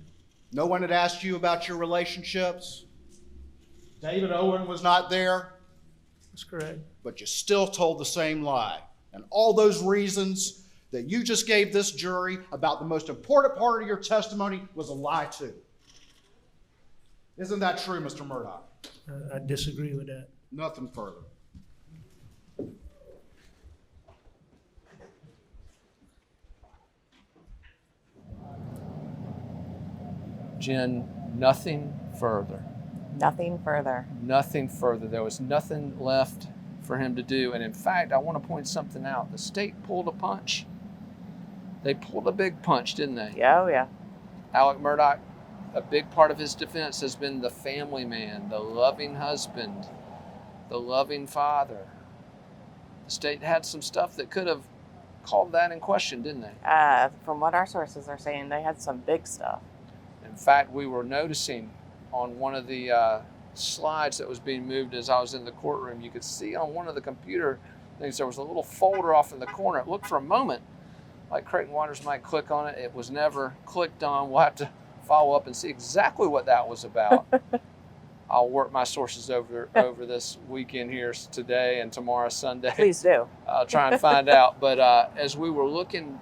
No one had asked you about your relationships. David Owen was not there. That's correct. But you still told the same lie. And all those reasons that you just gave this jury about the most important part of your testimony was a lie too. Isn't that true, Mr. Murdaugh? I disagree with that. Nothing further. Jen, nothing further. Nothing further. Nothing further. There was nothing left for him to do. And in fact, I want to point something out. The state pulled a punch. They pulled a big punch, didn't they? Yeah, oh yeah. Alec Murdaugh, a big part of his defense has been the family man, the loving husband, the loving father. The state had some stuff that could have called that in question, didn't they? From what our sources are saying, they had some big stuff. In fact, we were noticing on one of the slides that was being moved as I was in the courtroom, you could see on one of the computer things there was a little folder off in the corner. It looked for a moment like Creighton Waters might click on it. It was never clicked on. We'll have to follow up and see exactly what that was about. I'll work my sources over this weekend here today and tomorrow Sunday. Please do. I'll try and find out. But as we were looking,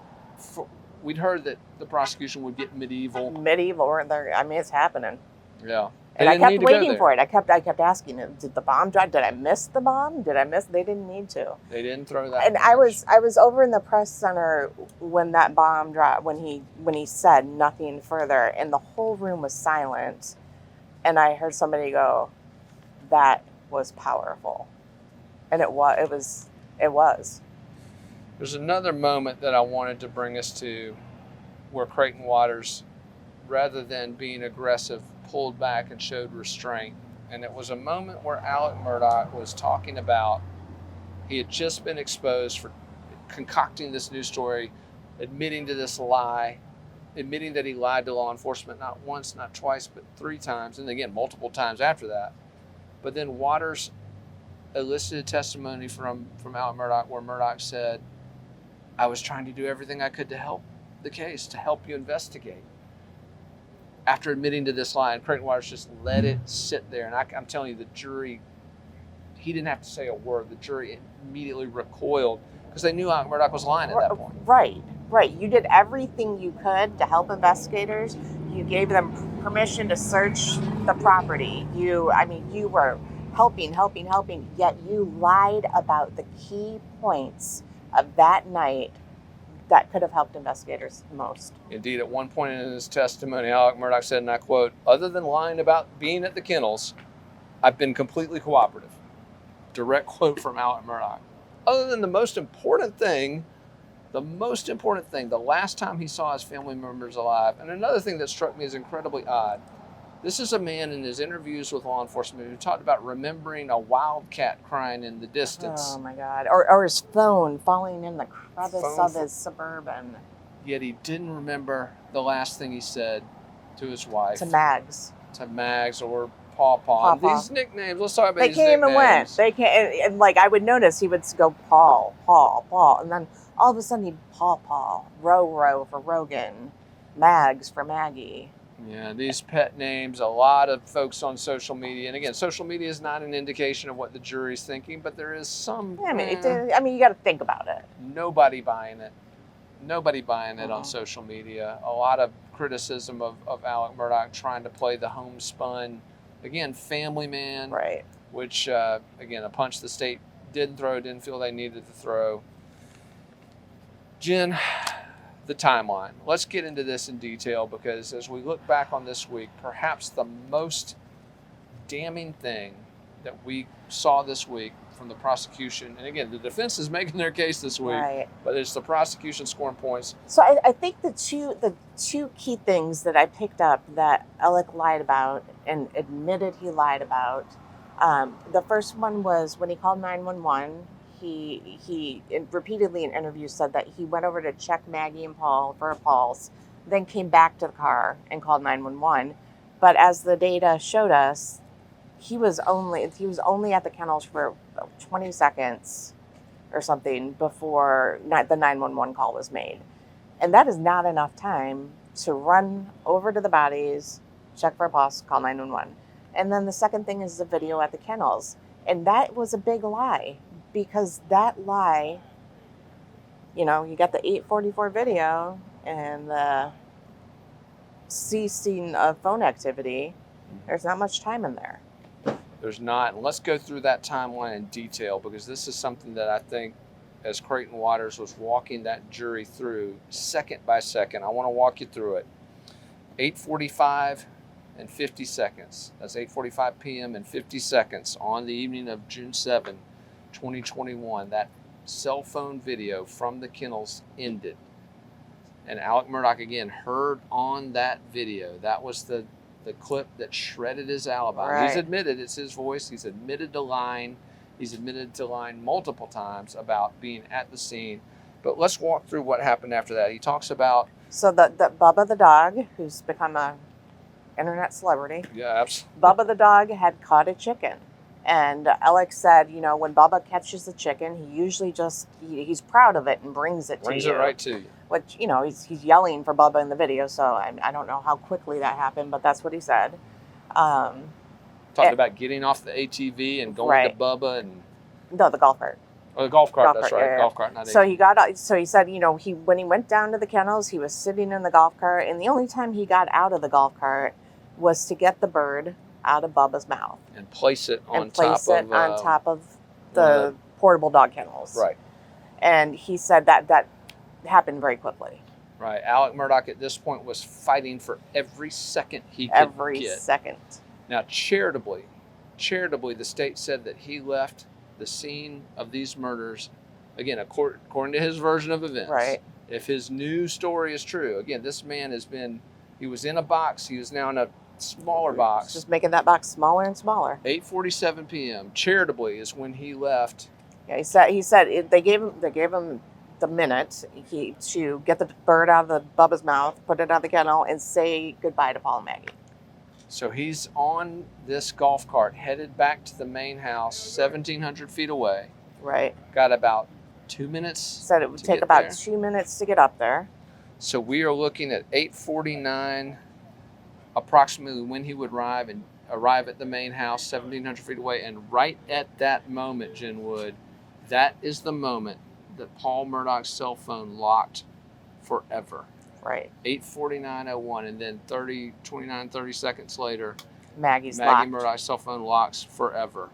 we'd heard that the prosecution would get medieval. Medieval, I mean, it's happening. Yeah. And I didn't need kept to go waiting there. for it. I kept asking him, did the bomb drop? Did I miss the bomb? They didn't need to. They didn't throw that. And I was over in the press center when that bomb dropped, when he said nothing further, and the whole room was silent. And I heard somebody go, "That was powerful," and it was. There's another moment that I wanted to bring us to, where Creighton Waters, rather than being aggressive, pulled back and showed restraint. And it was a moment where Alec Murdaugh was talking about he had just been exposed for concocting this news story, admitting to this lie, admitting that he lied to law enforcement not once, not twice, but 3 times, and again, multiple times after that. But then Waters elicited testimony from Alec Murdaugh, where Murdaugh said, "I was trying to do everything I could to help the case, to help you investigate." After admitting to this lie, and Creighton Waters just let it sit there. And I'm telling you, the jury, he didn't have to say a word. The jury immediately recoiled because they knew Alec Murdaugh was lying at that point. Right. You did everything you could to help investigators. You gave them permission to search the property. You were helping, yet you lied about the key points of that night that could have helped investigators most. Indeed, at one point in his testimony, Alec Murdaugh said, and I quote, "Other than lying about being at the kennels, I've been completely cooperative." Direct quote from Alec Murdaugh. Other than the most important thing, the last time he saw his family members alive, and another thing that struck me as incredibly odd, this is a man in his interviews with law enforcement who talked about remembering a wildcat crying in the distance. Oh my God. Or his phone falling in the crevice of his Suburban. Yet he didn't remember the last thing he said to his wife. To Mags. Or Paw. Paw. These nicknames, let's talk about They these came nicknames. and went. They came, and like I would notice he would go Paul, and then all of a sudden he'd Paw, Ro for Rogan, Mags for Maggie. Yeah, these pet names, a lot of folks on social media. And again, social media is not an indication of what the jury's thinking, but there is some... Yeah, you got to think about it. Nobody buying it. On social media. A lot of criticism of Alec Murdaugh trying to play the homespun, again, family man. Right. Which, again, a punch the state didn't feel they needed to throw. Jen, the timeline. Let's get into this in detail, because as we look back on this week, perhaps the most damning thing that we saw this week from the prosecution, and again, the defense is making their case this week, Right. but it's the prosecution scoring points. So I think the two key things that I picked up that Alec lied about and admitted he lied about, the first one was when he called 911. He repeatedly in interviews said that he went over to check Maggie and Paul for a pulse, then came back to the car and called 911. But as the data showed us, he was only at the kennels for 20 seconds or something before the 911 call was made. And that is not enough time to run over to the bodies, check for a pulse, call 911. And then the second thing is the video at the kennels. And that was a big lie. Because that lie, you got the 8:44 video and the ceasing of phone activity. There's not much time in there. There's not. And let's go through that timeline in detail, because this is something that I think, as Creighton Waters was walking that jury through second by second, I want to walk you through it. 8:45 and 50 seconds. That's 8:45 p.m. and 50 seconds on the evening of June 7, 2021. That cell phone video from the kennels ended. And Alec Murdaugh again heard on that video. That was the clip that shredded his alibi. Right. He's admitted it's his voice. He's admitted to lying. He's admitted to lying multiple times about being at the scene. But let's walk through what happened after that. He talks about... So the Bubba the dog, who's become a internet celebrity. Yeah, absolutely. Bubba the dog had caught a chicken. And Alec said, when Bubba catches the chicken, he usually he's proud of it and brings it to you. Brings it right to you. Which, he's yelling for Bubba in the video, so I don't know how quickly that happened, but that's what he said. Talking about getting off the ATV and going Right. to Bubba and... No, the golf cart. Oh, the golf cart, that's right. Yeah. Golf cart, not So ATV. he said, when he went down to the kennels, he was sitting in the golf cart, and the only time he got out of the golf cart was to get the bird out of Bubba's mouth And place it on and place top it of on top of one of the portable dog kennels. Right. And he said that happened very quickly. Right. Alec Murdaugh at this point was fighting for every second he could Every get. second. Now, charitably, the state said that he left the scene of these murders, again, according to his version of events. Right. If his new story is true, again, this man he was in a box, he is now in a smaller box. Just making that box smaller and smaller. 8:47 p.m. Charitably is when he left. Yeah, he said they gave him the minute to get the bird out of the Bubba's mouth, put it on the kennel, and say goodbye to Paul and Maggie. So he's on this golf cart headed back to the main house, 1,700 feet away. Right. Got about 2 minutes. Said it would to take get about there. 2 minutes to get up there. So we are looking at 8:49, approximately when he would arrive at the main house, 1,700 feet away. And right at that moment, Jen Wood, that is the moment that Paul Murdaugh's cell phone locked forever. Right. 8:49:01, and then 30 seconds later, Maggie locked. Murdaugh's cell phone locks forever.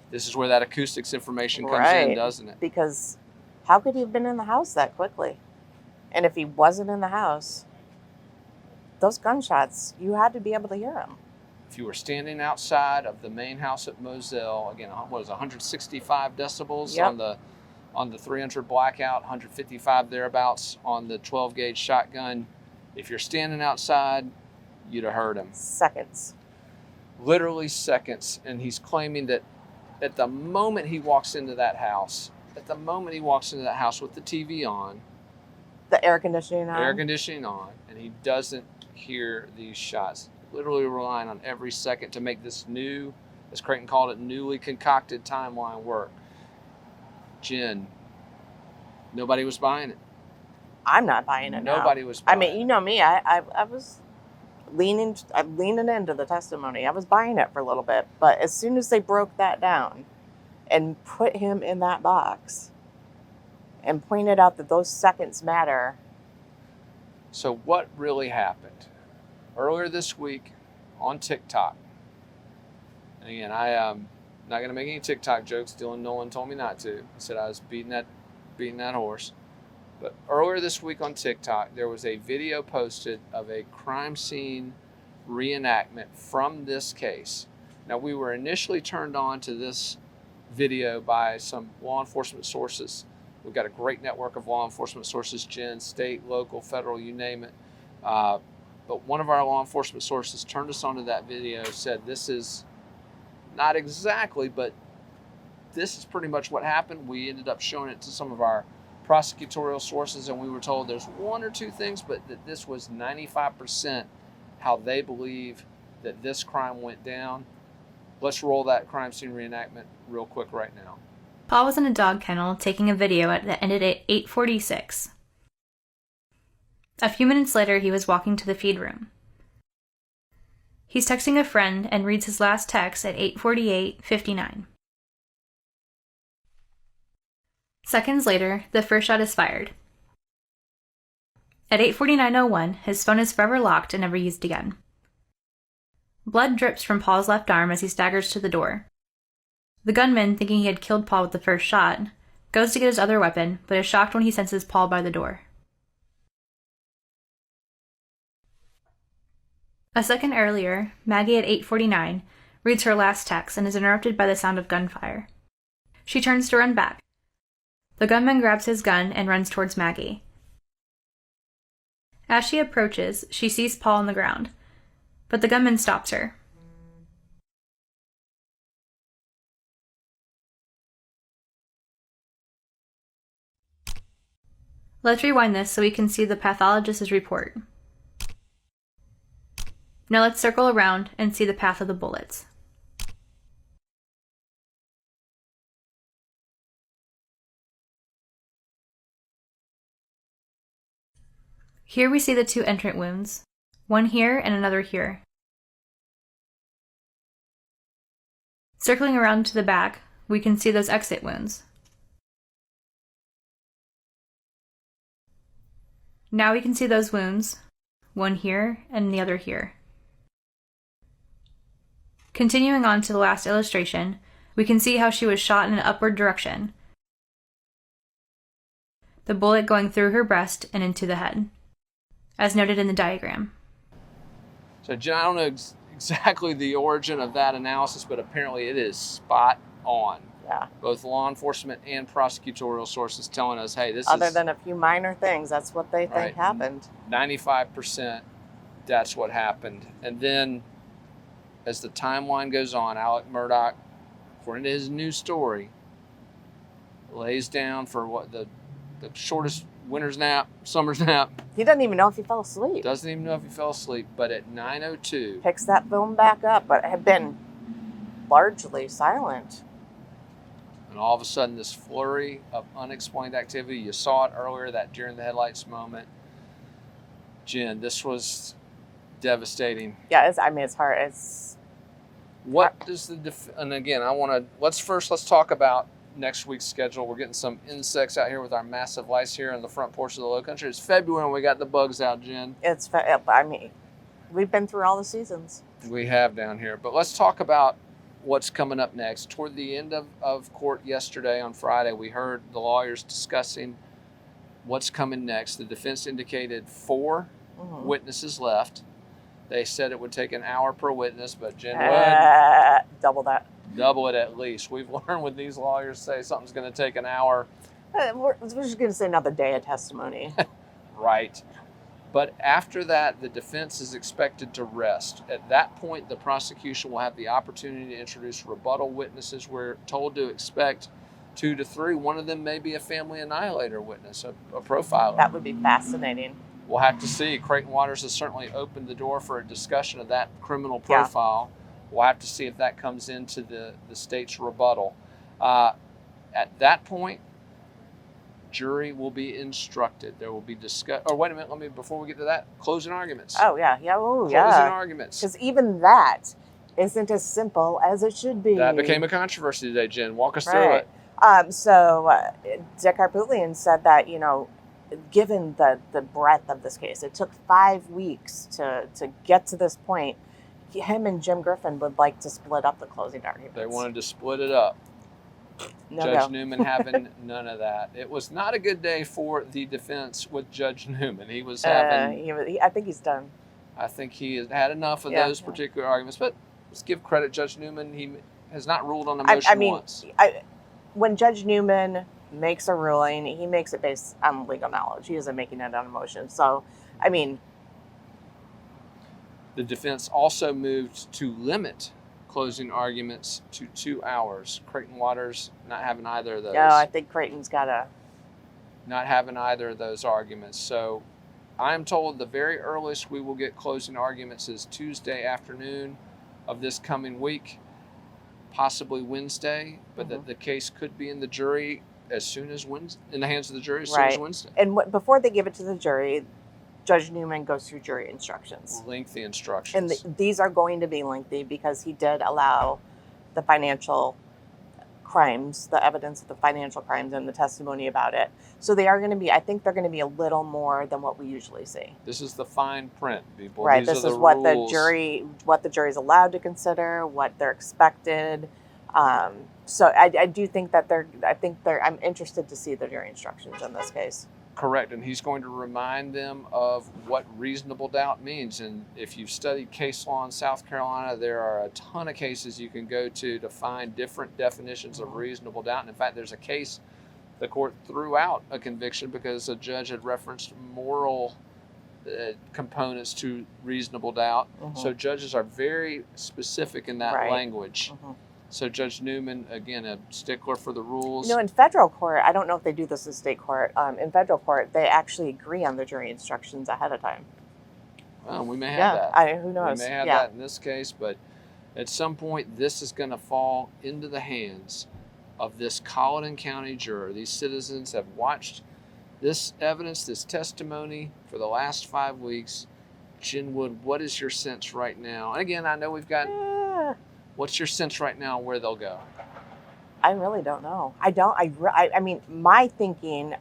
This is where that acoustics information comes in, Right. doesn't it? Because how could he have been in the house that quickly? And if he wasn't in the house, those gunshots, you had to be able to hear them. If you were standing outside of the main house at Moselle, again, what was it, 165 decibels Yep. on the 300 blackout, 155 thereabouts on the 12 gauge shotgun. If you're standing outside, you'd have heard him. Seconds. Literally seconds. And he's claiming that at the moment he walks into that house with the TV on, The air conditioning on. and he doesn't hear these shots. Literally relying on every second to make this new, as Creighton called it, newly concocted timeline work. Jen, nobody was buying it. I'm not buying it now. Nobody was I buying mean, you know me. I was leaning into the testimony. I was buying it for a little bit, but as soon as they broke that down and put him in that box and pointed out that those seconds matter. So what really happened? Earlier this week on TikTok, and again, I am not going to make any TikTok jokes. Dylan Nolan told me not to. He said I was beating that horse. But earlier this week on TikTok, there was a video posted of a crime scene reenactment from this case. Now, we were initially turned on to this video by some law enforcement sources. We've got a great network of law enforcement sources, Jen, state, local, federal, you name it. But one of our law enforcement sources turned us onto that video, said this is not exactly, but this is pretty much what happened. We ended up showing it to some of our prosecutorial sources, and we were told there's one or two things, but that this was 95% how they believe that this crime went down. Let's roll that crime scene reenactment real quick right now. Paul was in a dog kennel taking a video that ended at 8:46. A few minutes later, he was walking to the feed room. He's texting a friend and reads his last text at 8:48:59. Seconds later, the first shot is fired. At 8:49:01, his phone is forever locked and never used again. Blood drips from Paul's left arm as he staggers to the door. The gunman, thinking he had killed Paul with the first shot, goes to get his other weapon, but is shocked when he senses Paul by the door. A second earlier, Maggie at 8:49 reads her last text and is interrupted by the sound of gunfire. She turns to run back. The gunman grabs his gun and runs towards Maggie. As she approaches, she sees Paul on the ground, but the gunman stops her. Let's rewind this so we can see the pathologist's report. Now let's circle around and see the path of the bullets. Here we see the two entrant wounds, one here and another here. Circling around to the back, we can see those exit wounds. Now we can see those wounds, one here and the other here. Continuing on to the last illustration, we can see how she was shot in an upward direction, the bullet going through her breast and into the head, as noted in the diagram. So, Jen, I don't know exactly the origin of that analysis, but apparently it is spot on. Yeah. Both law enforcement and prosecutorial sources telling us, hey, this Other is than a few minor things, that's what they think right. happened. 95%, that's what happened. And then as the timeline goes on, Alec Murdaugh, according to his new story, lays down for what the shortest winter's nap, summer's nap. He doesn't even know if he fell asleep. Doesn't even know if he fell asleep, but at 9:02, Picks that film back up, but had been largely silent. and all of a sudden this flurry of unexplained activity. You saw it earlier, that during the headlights moment. Jen, this was devastating. Yeah, it's hard. What does and again, let's talk about next week's schedule. We're getting some insects out here with our massive lice here in the front porch of the low country. It's February and we got the bugs out, Jen. We've been through all the seasons. We have down here. But let's talk about what's coming up next. Toward the end of court yesterday on Friday, we heard the lawyers discussing what's coming next. The defense indicated 4 witnesses left. They said it would take an hour per witness, but Jen would double that. Double it at least. We've learned when these lawyers say something's going to take an hour. We're just going to say another day of testimony. Right. But after that, the defense is expected to rest. At that point, the prosecution will have the opportunity to introduce rebuttal witnesses. We're told to expect 2 to 3. One of them may be a family annihilator witness, a profiler. That would be fascinating. We'll have to see. Creighton Waters has certainly opened the door for a discussion of that criminal profile. Yeah. We'll have to see if that comes into the state's rebuttal. At that point, jury will be instructed. There will be wait a minute, before we get to that, closing arguments. Oh, yeah. Closing arguments. Because even that isn't as simple as it should be. That became a controversy today, Jen. Walk us through it. Dick Harpootlian said that, given the breadth of this case, it took 5 weeks to get to this point. Him and Jim Griffin would like to split up the closing arguments. They wanted to split it up. Judge Newman having none of that. It was not a good day for the defense with Judge Newman. He was having... I think he's done. I think he has had enough of those particular arguments. But let's give credit Judge Newman. He has not ruled on a motion once. When Judge Newman makes a ruling, he makes it based on legal knowledge. He isn't making it on emotion. So, the defense also moved to limit closing arguments to 2 hours. Creighton Waters not having either of those. No, I think Creighton's got not having either of those arguments. So I'm told the very earliest we will get closing arguments is Tuesday afternoon of this coming week, possibly Wednesday, but that the case could be in the jury as soon as Wednesday, in the hands of the jury as soon as Wednesday. And before they give it to the jury, Judge Newman goes through jury instructions. Lengthy instructions. And these are going to be lengthy because he did allow the financial crimes, the evidence of the financial crimes and the testimony about it. So they are going to be, I think they're going to be a little more than what we usually see. This is the fine print, people. Right. These this are is the what rules. the jury's allowed to consider, what they're expected. So I do think that I'm interested to see the jury instructions in this case. Correct, and he's going to remind them of what reasonable doubt means. And if you've studied case law in South Carolina, there are a ton of cases you can go to find different definitions of reasonable doubt. And in fact, there's a case the court threw out a conviction because a judge had referenced moral components to reasonable doubt. So judges are very specific in that language. So Judge Newman, again, a stickler for the rules. In federal court, I don't know if they do this in state court. In federal court, they actually agree on the jury instructions ahead of time. Well, we may have that. Who knows? We may have that in this case, but at some point, this is going to fall into the hands of this Colleton County juror. These citizens have watched this evidence, this testimony for the last 5 weeks. Jen Wood, what is your sense right now? And again, I know we've got... What's your sense right now where they'll go? I really don't know. I mean, my thinking,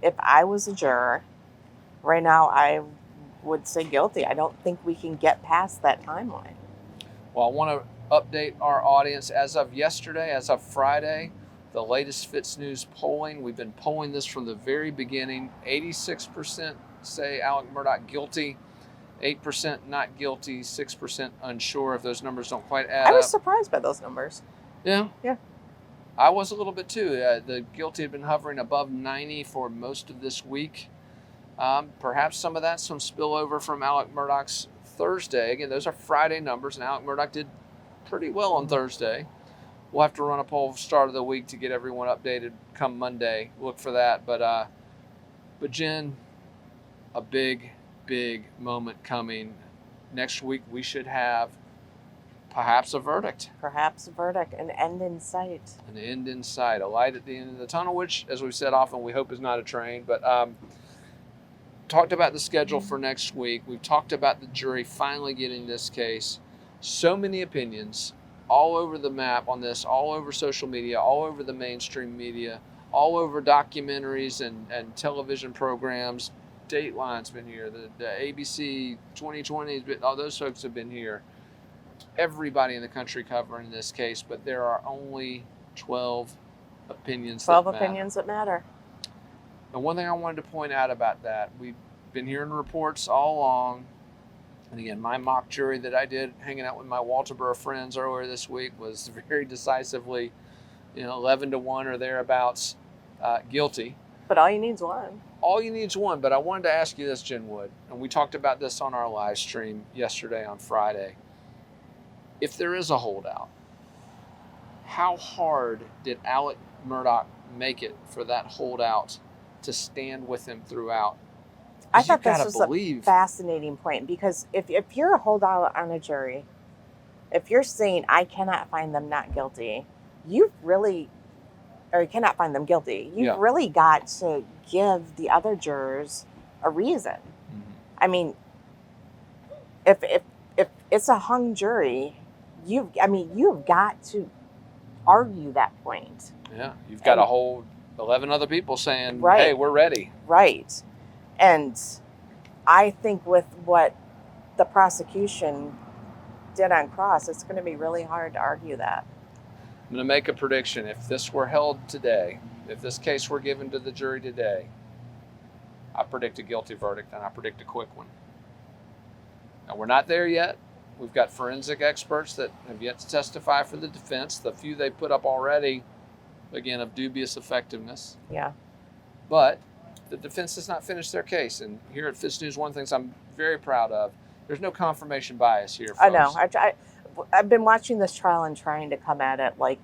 if I was a juror, right now I would say guilty. I don't think we can get past that timeline. Well, I want to update our audience. As of yesterday, as of Friday, the latest FITSNews polling, we've been polling this from the very beginning. 86% say Alec Murdaugh guilty, 8% not guilty, 6% unsure. If those numbers don't quite add I was up. surprised by those numbers. Yeah. Yeah. I was a little bit too. The guilty had been hovering above 90 for most of this week. Perhaps some of that's some spillover from Alec Murdaugh's Thursday. Again, those are Friday numbers, and Alec Murdaugh did pretty well on Thursday. We'll have to run a poll start of the week to get everyone updated come Monday. Look for that. But Jen, a big moment coming. Next week we should have perhaps a verdict. Perhaps a verdict, an end in sight. An end in sight, a light at the end of the tunnel, which, as we've said often, we hope is not a train. But talked about the schedule for next week. We've talked about the jury finally getting this case. So many opinions all over the map on this, all over social media, all over the mainstream media, all over documentaries and television programs. Dateline's been here. The ABC 2020's been, all those folks have been here. Everybody in the country covering this case, but there are only 12 opinions 12 that matter. opinions that matter. And one thing I wanted to point out about that, we've been hearing reports all along, and again, my mock jury that I did hanging out with my Walterboro friends earlier this week was very decisively, 11-1 or thereabouts, guilty. But all you need is one. All you need is one, but I wanted to ask you this, Jen Wood, and we talked about this on our live stream yesterday on Friday. If there is a holdout, how hard did Alec Murdaugh make it for that holdout to stand with him throughout? I thought this was a fascinating point, because if you're a holdout on a jury, if you're saying, I cannot find them not guilty, you cannot find them guilty, you've really got to give the other jurors a reason. Mm-hmm. I mean, if it's a hung jury, you've got to argue that point. Yeah, you've got a whole 11 other people saying, right, hey, we're ready. Right. And I think with what the prosecution did on cross, it's going to be really hard to argue that. I'm going to make a prediction. If this were held today, if this case were given to the jury today, I predict a guilty verdict, and I predict a quick one. Now, we're not there yet. We've got forensic experts that have yet to testify for the defense. The few they put up already, again, of dubious effectiveness. Yeah. But the defense has not finished their case. And here at FITSNews, one of the things I'm very proud of, there's no confirmation bias here, folks. I know. I've been watching this trial and trying to come at it like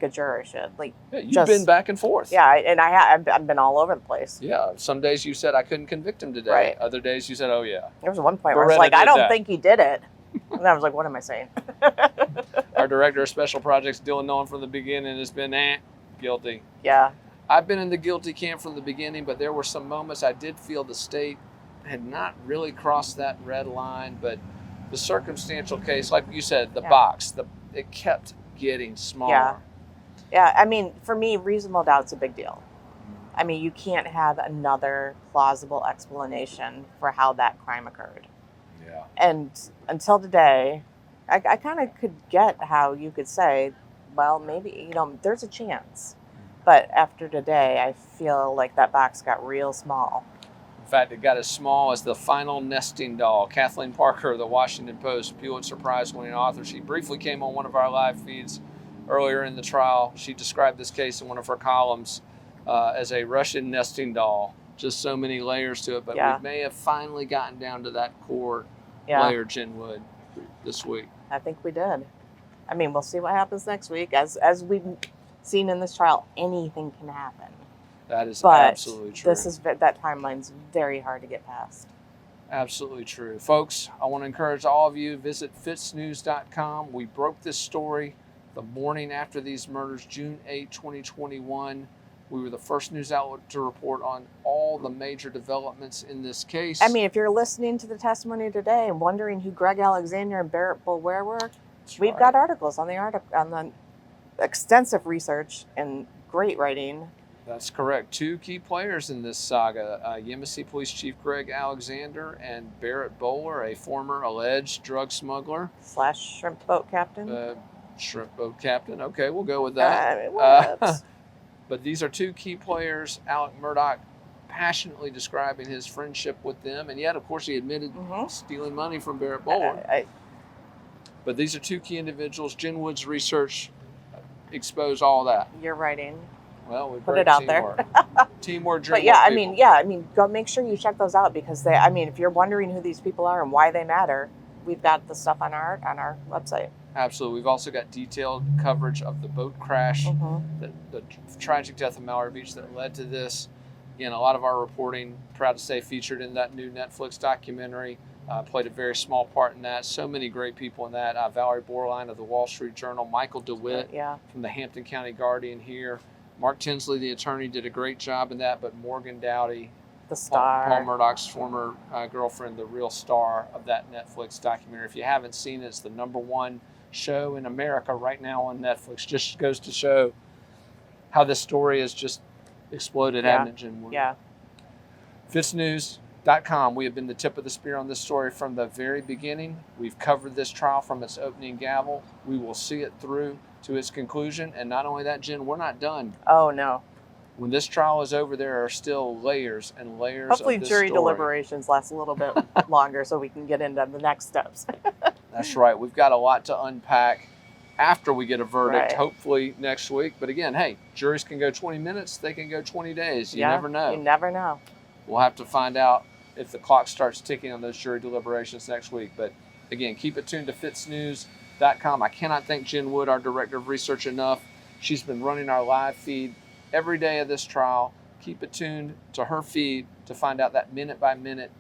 a juror should. You've been back and forth. Yeah, and I've been all over the place. Yeah, some days you said I couldn't convict him today. Right. Other days you said, oh yeah. There was one point where I was like, I don't think he did it. And I was like, what am I saying? Our director of special projects, Dylan Nolan, from the beginning has been guilty. Yeah. I've been in the guilty camp from the beginning, but there were some moments I did feel the state had not really crossed that red line. But the circumstantial case, like you said, the box, it kept getting smaller. Yeah. Yeah, I mean, for me, reasonable doubt's a big deal. I mean, you can't have another plausible explanation for how that crime occurred. Yeah. And until today, I kind of could get how you could say, well, maybe, there's a chance. But after today, I feel like that box got real small. In fact, it got as small as the final nesting doll. Kathleen Parker of the Washington Post, Pulitzer Prize-winning author, she briefly came on one of our live feeds earlier in the trial. She described this case in one of her columns as a Russian nesting doll. Just so many layers to it, but we may have finally gotten down to that core layer, Jen Wood, this week. I think we did. I mean, we'll see what happens next week. As we've seen in this trial, anything can happen. That is absolutely true. That timeline's very hard to get past. Absolutely true. Folks, I want to encourage all of you, visit FITSNews.com. We broke this story the morning after these murders, June 8, 2021. We were the first news outlet to report on all the major developments in this case. I mean, if you're listening to the testimony today and wondering who Greg Alexander and Barrett Bulware were, we've got articles on the extensive research and great writing That's correct. Two key players in this saga, Yemassee Police Chief Greg Alexander and Barrett Bowler, a former alleged drug smuggler. / shrimp boat captain. Shrimp boat captain. Okay, we'll go with that. But these are two key players. Alec Murdaugh passionately describing his friendship with them, and yet, of course, he admitted stealing money from Barrett Bowler. But these are two key individuals. Jen Wood's research exposed all that. You're writing. Well, we Put it out there. Teamwork. But yeah, I mean, go make sure you check those out because if you're wondering who these people are and why they matter, we've got the stuff on our website. Absolutely. We've also got detailed coverage of the boat crash, the tragic death of Mallory Beach that led to this. Again, a lot of our reporting, proud to say, featured in that new Netflix documentary. Played a very small part in that. So many great people in that. Valerie Borline of the Wall Street Journal, Michael DeWitt from the Hampton County Guardian here. Mark Tinsley, the attorney, did a great job in that, but Morgan Dowdy, the star, Paul Murdaugh's former girlfriend, the real star of that Netflix documentary. If you haven't seen it, it's the #1 show in America right now on Netflix. Just goes to show how this story has just exploded, hasn't it, Jen Wood? Yeah. FITSNews.com. We have been the tip of the spear on this story from the very beginning. We've covered this trial from its opening gavel. We will see it through to its conclusion. And not only that, Jen, we're not done. Oh, no. When this trial is over, there are still layers and layers Hopefully of this jury story. deliberations last a little bit longer so we can get into the next steps. That's right. We've got a lot to unpack after we get a verdict, Right. hopefully next week. But again, hey, juries can go 20 minutes. They can go 20 days. You never know. You never know. We'll have to find out if the clock starts ticking on those jury deliberations next week. But again, keep it tuned to FITSNews.com. I cannot thank Jen Wood, our director of research, enough. She's been running our live feed every day of this trial. Keep it tuned to her feed to find out that minute-by-minute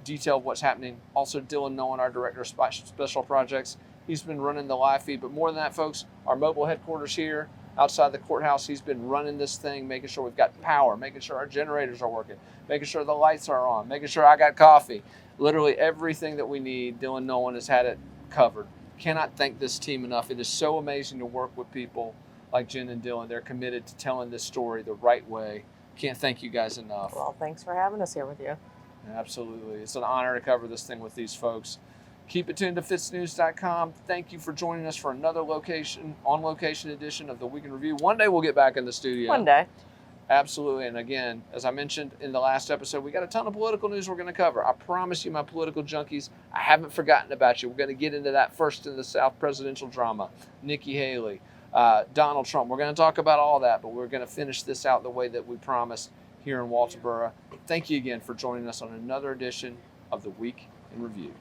detail of what's happening. Also, Dylan Nolan, our director of special projects, he's been running the live feed. But more than that, folks, our mobile headquarters here outside the courthouse, he's been running this thing, making sure we've got power, making sure our generators are working, making sure the lights are on, making sure I got coffee. Literally everything that we need, Dylan Nolan has had it covered. Cannot thank this team enough. It is so amazing to work with people like Jen and Dylan. They're committed to telling this story the right way. Can't thank you guys enough. Well, thanks for having us here with you. Absolutely. It's an honor to cover this thing with these folks. Keep it tuned to FITSNews.com. Thank you for joining us for another on-location edition of the Week in Review. One day we'll get back in the studio. One day. Absolutely. And again, as I mentioned in the last episode, we got a ton of political news we're going to cover. I promise you, my political junkies, I haven't forgotten about you. We're going to get into that first in the South presidential drama. Nikki Haley, Donald Trump. We're going to talk about all that, but we're going to finish this out the way that we promised here in Walterboro. Thank you again for joining us on another edition of the Week in Review.